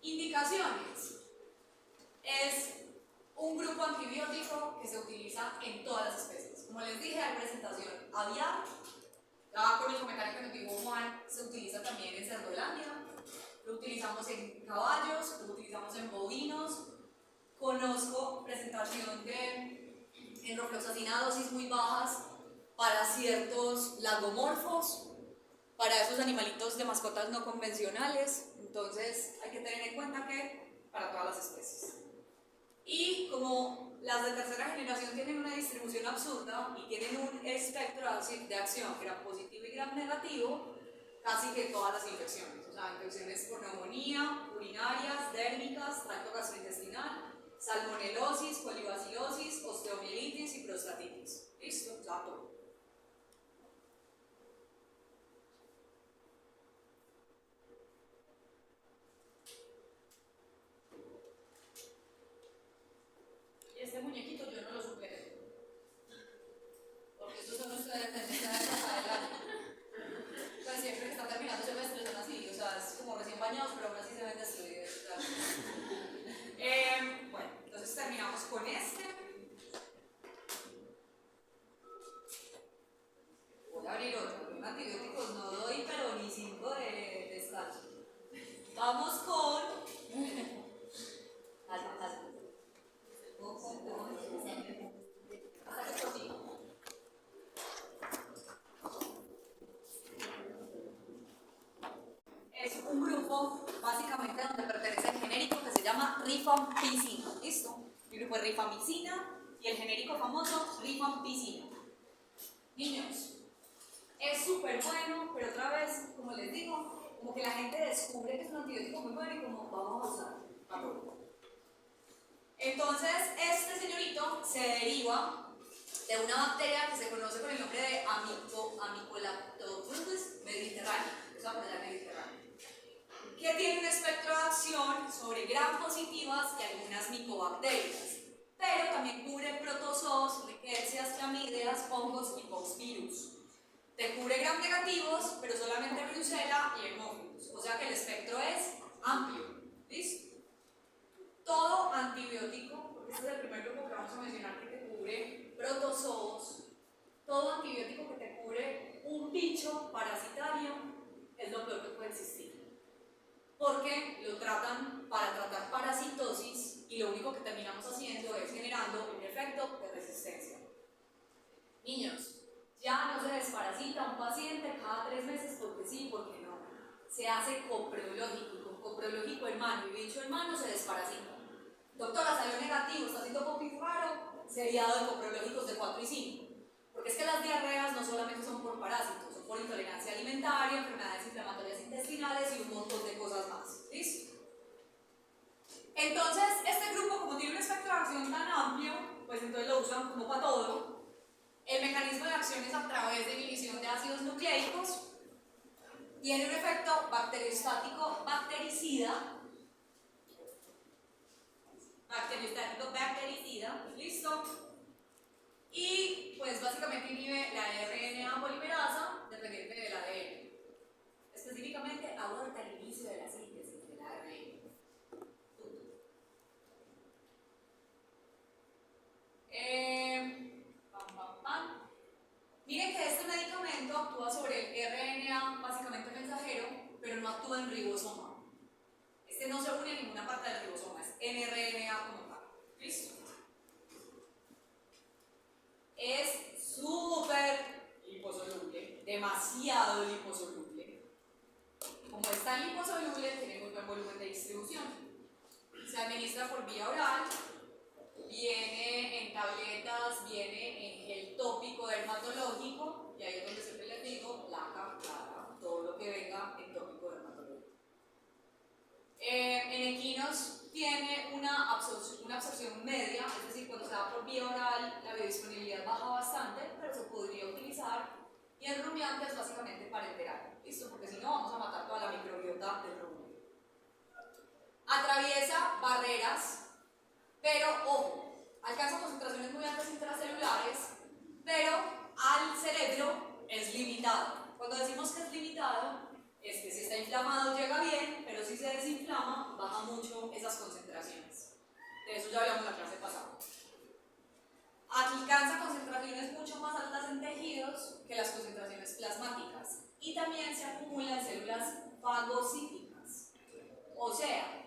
[SPEAKER 1] Indicaciones. Es un grupo antibiótico que se utiliza en todas las especies. Como les dije, hay presentación aviar, ya con el comentario que nos dijo Juan, se utiliza también en Cerdolandia. Lo utilizamos en caballos, lo utilizamos en bovinos. Conozco presentación de enrofloxacina a dosis muy bajas para ciertos lagomorfos, para esos animalitos de mascotas no convencionales. Entonces hay que tener en cuenta que para todas las especies. Y como las de tercera generación tienen una distribución absurda y tienen un espectro de acción gram positivo y gram negativo, casi que todas las infecciones, o sea, infecciones por neumonía, urinarias, dérmicas, tracto gastrointestinal, salmonelosis, colibacilosis, osteomielitis y prostatitis. ¿Listo? Ya todo. Y este muñequito yo no lo superé, porque estos son ustedes de esta época del año. Pues siempre que están terminando semestres son así, o sea, es como recién bañados, pero aún así se ven destruidos. Bueno, entonces terminamos con este. rifamicina y el genérico famoso rifampicina. Niños, es súper bueno, pero otra vez, como les digo, como que la gente descubre que es un antibiótico muy bueno y como vamos a usar. Entonces, este señorito se deriva de una bacteria que se conoce con el nombre de Amycolactotrus mediterránea, o sea, por allá mediterránea, que tiene un espectro de acción sobre gram positivas y algunas micobacterias, pero también cubre protozoos, rickettsias, clamidias, hongos y poxvirus. Te cubre gram negativos, pero solamente Brucella y hemófilos, o sea que el espectro es amplio. ¿Listo? Todo antibiótico, porque este es el primer grupo que vamos a mencionar que te cubre protozoos, todo antibiótico que te cubre un bicho parasitario es lo peor que puede existir. Porque lo tratan para tratar parasitosis y lo único que terminamos haciendo es generando un efecto de resistencia. Niños, ya no se desparasita un paciente cada 3 meses porque sí, porque no. Se hace copreológico y con copreológico en mano y bicho en mano se desparasita. Doctora, salió negativo, está haciendo popis raro, seriado de copreológicos de 4 y 5. Porque es que las diarreas no solamente son por parásitos, son por intolerancia alimentaria, enfermedades inflamatorias intestinales y un montón de cosas más. ¿Listo? Entonces, este grupo, como tiene un espectro de acción tan amplio, pues entonces lo usan como para todo. El mecanismo de acción es a través de inhibición de ácidos nucleicos. Tiene un efecto bacteriostático bactericida. ¿Listo? Y pues básicamente inhibe la RNA polimerasa dependiente del ADN. Específicamente aborta el inicio de la síntesis del ARN. Miren que este medicamento actúa sobre el RNA básicamente mensajero, pero no actúa en ribosoma. Este no se une en ninguna parte del ribosoma, es en RNA como tal. ¿Listo? Es súper liposoluble, demasiado liposoluble. Como es tan liposoluble, tiene muy buen volumen de distribución. Se administra por vía oral, viene en tabletas, viene en gel tópico dermatológico, y ahí es donde siempre les digo, placa, todo lo que venga en tópico dermatológico. En equinos tiene una absorción media, es decir, cuando se da por vía oral la biodisponibilidad baja bastante, pero se podría utilizar, y en rumiantes básicamente parenteral, ¿listo? Porque si no vamos a matar toda la microbiota del rumio. Atraviesa barreras, pero ojo, alcanza concentraciones muy altas intracelulares, pero al cerebro es limitado. Cuando decimos que es limitado, es que si está inflamado llega bien, pero si se desinflama, baja mucho esas concentraciones. De eso ya hablamos en la clase pasada. Alcanza concentraciones mucho más altas en tejidos que las concentraciones plasmáticas y también se acumula en células fagocíticas. O sea,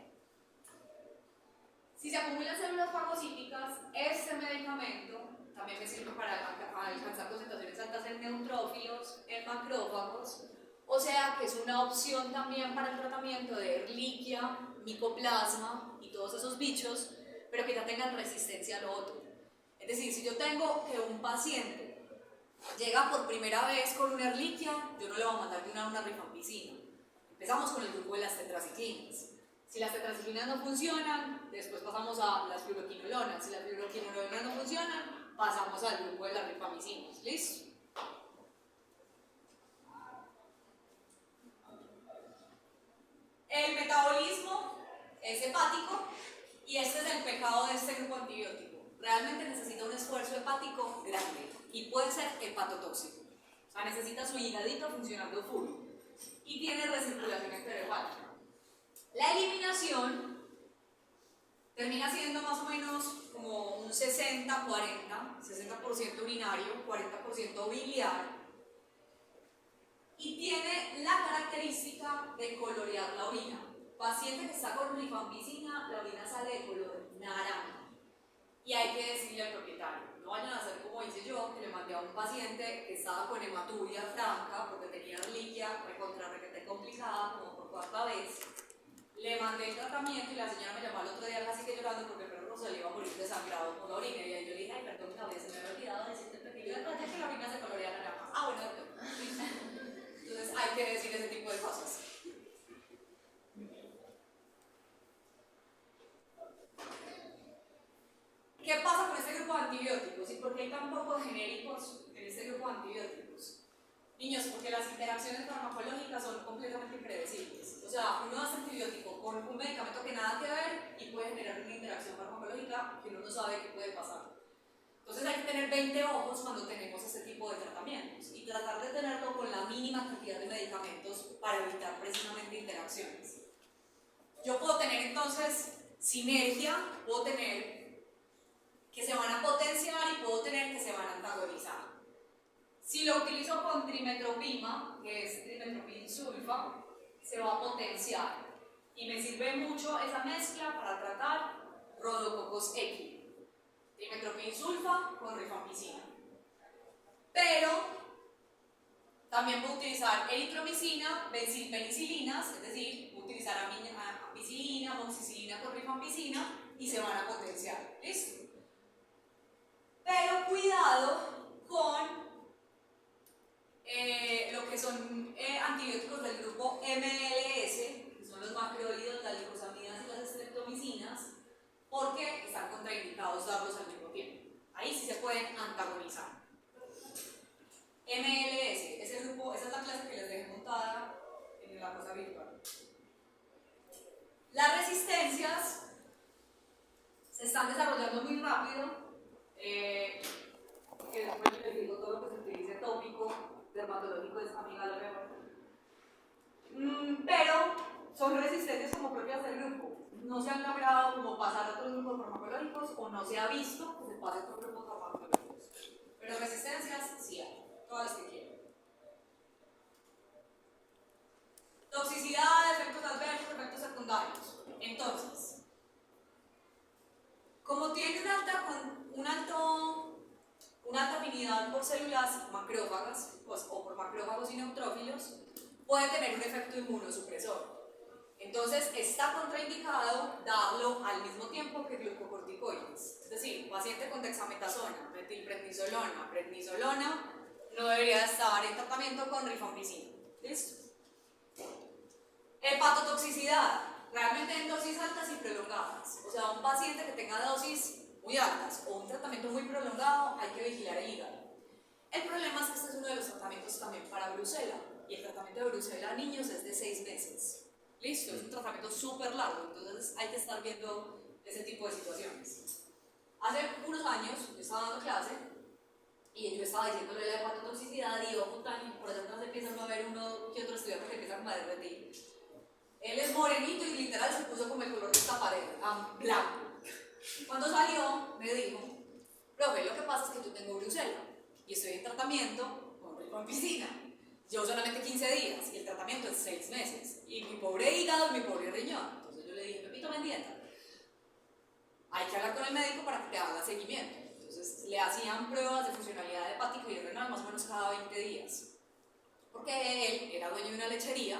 [SPEAKER 1] si se acumulan células fagocíticas, este medicamento también me sirve para alcanzar concentraciones altas en neutrófilos, en macrófagos, o sea que es una opción también para el tratamiento de Ehrlichia, micoplasma y todos esos bichos, pero que ya tengan resistencia a lo otro. Es decir, si yo tengo que un paciente llega por primera vez con una Ehrlichia, yo no le voy a mandar de una rifampicina. Empezamos con el grupo de las tetraciclinas. Si las tetraciclinas no funcionan, después pasamos a las fluoroquinolonas. Si las fluoroquinolonas no funcionan, pasamos al grupo de las rifamicinas. ¿Listo? El metabolismo es hepático y este es el pecado de este grupo antibiótico. Realmente necesita un esfuerzo hepático grande y puede ser hepatotóxico. O sea, necesita su hígadito funcionando full y tiene recirculación enterohepática. La eliminación termina siendo más o menos como un 60-40, 60% urinario, 40% biliar, y tiene la característica de colorear la orina. Paciente que está con rifampicina, la orina sale de color naranja. Y hay que decirle al propietario, no vayan a hacer como hice yo, que le mandé a un paciente que estaba con hematuria franca, porque tenía Ehrlichia recontra complicada, como por 4ª vez. Le mandé el tratamiento y la señora me llamó al otro día casi que llorando porque el perro cuerpo se le iba a morir desangrado por la orina. Y ahí yo le dije, ay, perdón, Claudia, se me había olvidado decirte el pequeño detalle que la orina se colorea naranja. Ah, bueno, listo. Entonces hay que decir ese tipo de cosas. ¿Qué pasa con este grupo de antibióticos y por qué hay tan pocos genéricos en este grupo de antibióticos? Niños, porque las interacciones farmacológicas son completamente impredecibles. O sea, uno hace antibiótico con un medicamento que nada que ver y puede generar una interacción farmacológica que uno no sabe qué puede pasar. Entonces hay que tener 20 ojos cuando tenemos este tipo de tratamientos y tratar de tenerlo con la mínima cantidad de medicamentos para evitar precisamente interacciones. Yo puedo tener entonces sinergia, puedo tener que se van a potenciar y puedo tener que se van a antagonizar. Si lo utilizo con trimetopima, que es trimetopin sulfa, se va a potenciar y me sirve mucho esa mezcla para tratar rodococos equi, trimetopin sulfa con rifampicina. Pero también puedo utilizar eritromicina, penicilinas, es decir, puedo utilizar ampicilina, amoxicilina con rifampicina y se van a potenciar. ¿Listo? Pero cuidado con lo que son antibióticos del grupo MLS, que son los macrolidos, las glucosamidas y las streptomicinas, porque están contraindicados darlos al mismo tiempo. Ahí sí se pueden antagonizar. MLS, ese grupo, esa es la clase que les dejé montada en la cosa virtual. Las resistencias se están desarrollando muy rápido. Que después les digo todo lo que se utilice tópico, dermatológico es amigable, pero son resistencias como propias del grupo. No se han logrado como pasar a otros grupos farmacológicos o no se ha visto que se pase a otros grupos farmacológicos. Pero resistencias sí hay, todas las que quieran. Toxicidad, efectos adversos, efectos secundarios. Entonces, como tiene una alta afinidad por células macrófagas o por macrófagos y neutrófilos, puede tener un efecto inmunosupresor. Entonces está contraindicado darlo al mismo tiempo que glucocorticoides. Es decir, paciente con dexametasona, metilprednisolona, prednisolona, no debería estar en tratamiento con rifampicina. ¿Listo? Hepatotoxicidad. Realmente en dosis altas y prolongadas. O sea, un paciente que tenga dosis muy altas o un tratamiento muy prolongado, hay que vigilar el hígado. El problema es que este es uno de los tratamientos también para brucela. Y el tratamiento de brucela a niños es de 6 meses. Listo, es un tratamiento súper largo, entonces hay que estar viendo ese tipo de situaciones. Hace unos años yo estaba dando clase y yo estaba diciéndole la hepatotoxicidad y ojo, por allá atrás empiezan a ver uno que otro estudiante que empieza como a derretir. Él es morenito y literal se puso como el color de esta pared, blanco. Cuando salió, me dijo, profe, lo que pasa es que yo tengo brucela y estoy en tratamiento con rifampicina. Llevo solamente 15 días y el tratamiento es 6 meses. Y mi pobre hígado y mi pobre riñón. Entonces yo le dije, Pepito, ven dieta. Hay que hablar con el médico para que te haga seguimiento. Entonces le hacían pruebas de funcionalidad hepática y renal más o menos cada 20 días. Porque él era dueño de una lechería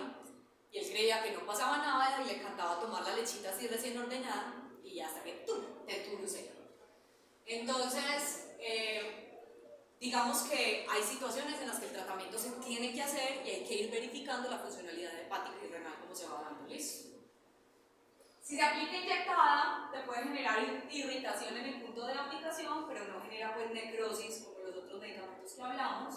[SPEAKER 1] y él creía que no pasaba nada y le encantaba tomar la lechita así recién ordeñada y hasta que te tu brucela. Entonces, digamos que hay situaciones en las que el tratamiento se tiene que hacer y hay que ir verificando la funcionalidad hepática y renal como se va dando. ¿Listo? Si se aplica inyectada, te puede generar irritación en el punto de aplicación, pero no genera pues necrosis como los otros medicamentos que hablamos.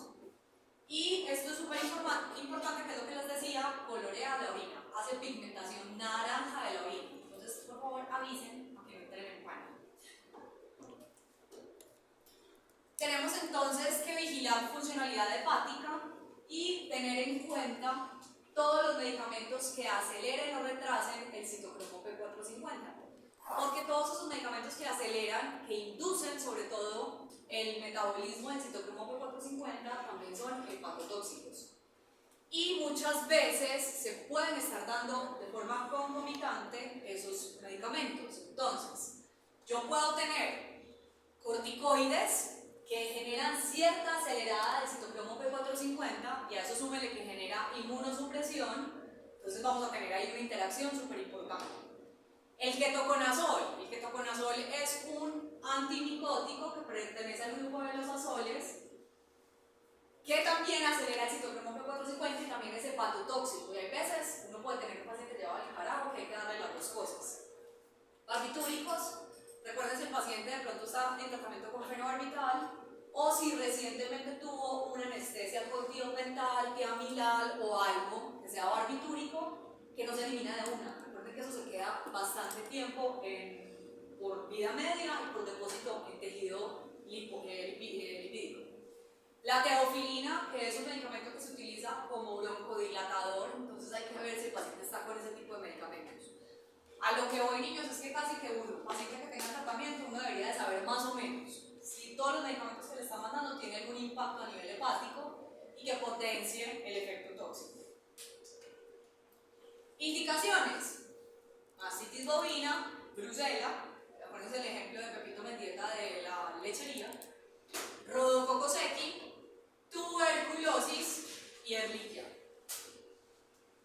[SPEAKER 1] Y esto es súper importante, que es lo que les decía, colorea la orina, hace pigmentación naranja de la orina. Entonces, por favor, avisen para que no entren en pánico. Tenemos entonces que vigilar funcionalidad hepática y tener en cuenta todos los medicamentos que aceleren o retrasen el citocromo P450. Porque todos esos medicamentos que aceleran, que inducen sobre todo el metabolismo del citocromo P450, también son hepatotóxicos. Y muchas veces se pueden estar dando de forma concomitante esos medicamentos. Entonces, yo puedo tener corticoides que generan cierta acelerada del citocromo P450 y a eso súmele que genera inmunosupresión, entonces vamos a tener ahí una interacción súper importante. El ketoconazol. El ketoconazol es un antimicótico que pertenece al grupo de los azoles, que también acelera el citocromo P450 y también es hepatotóxico. Y hay veces uno puede tener un paciente llevado al carajo que hay que darle las dos cosas. Barbitúricos, recuerden si el paciente de pronto está en tratamiento con fenobarbital o si recientemente tuvo una anestesia con tiopental, tiamilal o algo que sea barbitúrico, que no se elimina de una. Recuerden que eso se queda bastante tiempo por vida media y por depósito en tejido lipídico. La teofilina, que es un medicamento que se utiliza como broncodilatador, entonces hay que ver si el paciente está con ese tipo de medicamentos. A lo que voy, niños, es que casi que uno, paciente que tenga tratamiento, uno debería de saber más o menos si todos los medicamentos que le están mandando tienen algún impacto a nivel hepático y que potencie el efecto tóxico. Indicaciones: mastitis bovina, brucela, acuérdense el ejemplo de Pepito Mendieta de la lechería, Rhodococcus equi, tuberculosis y Ehrlichia.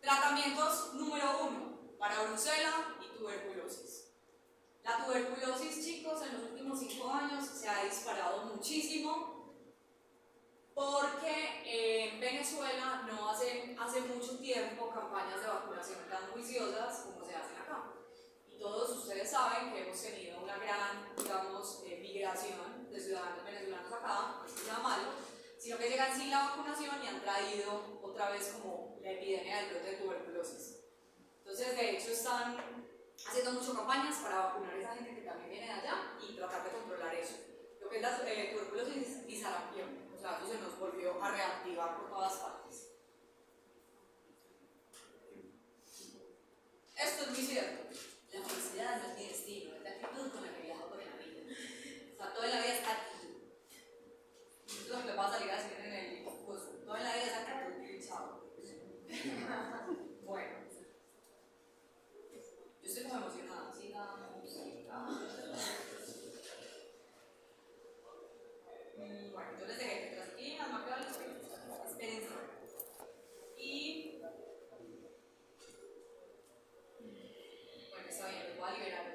[SPEAKER 1] Tratamientos número 1 para brucela y tuberculosis. La tuberculosis, chicos, en los últimos 5 años se ha disparado muchísimo porque en Venezuela no hacen hace mucho tiempo campañas de vacunación tan juiciosas como se hacen acá. Y todos ustedes saben que hemos tenido una gran, digamos, migración de ciudadanos venezolanos acá, no es que sea malo, sino que llegan sin la vacunación y han traído otra vez como la epidemia del brote de tuberculosis. Entonces, de hecho, están haciendo muchas campañas para vacunar a esa gente que también viene de allá y tratar de controlar eso. Lo que es la tuberculosis y sarampión, o sea, eso se nos volvió a reactivar por todas partes. Esto es muy cierto. La felicidad no es mi destino, es la actitud con la que viajo por la vida. O sea, toda la vida es actitud. Eso es lo que va a salir a decir en el curso. Toda la vida es actitud y chao. Bueno. Yo estoy como emocionada, sigamos. Bueno, yo les dejé que tranquilas, macabras, espérense. Y bueno, está bien, les voy a liberar.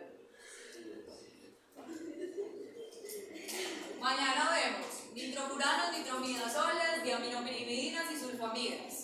[SPEAKER 1] Mañana vemos nitrofuranos, nitromidazoles, diaminopirimidinas y sulfamidas.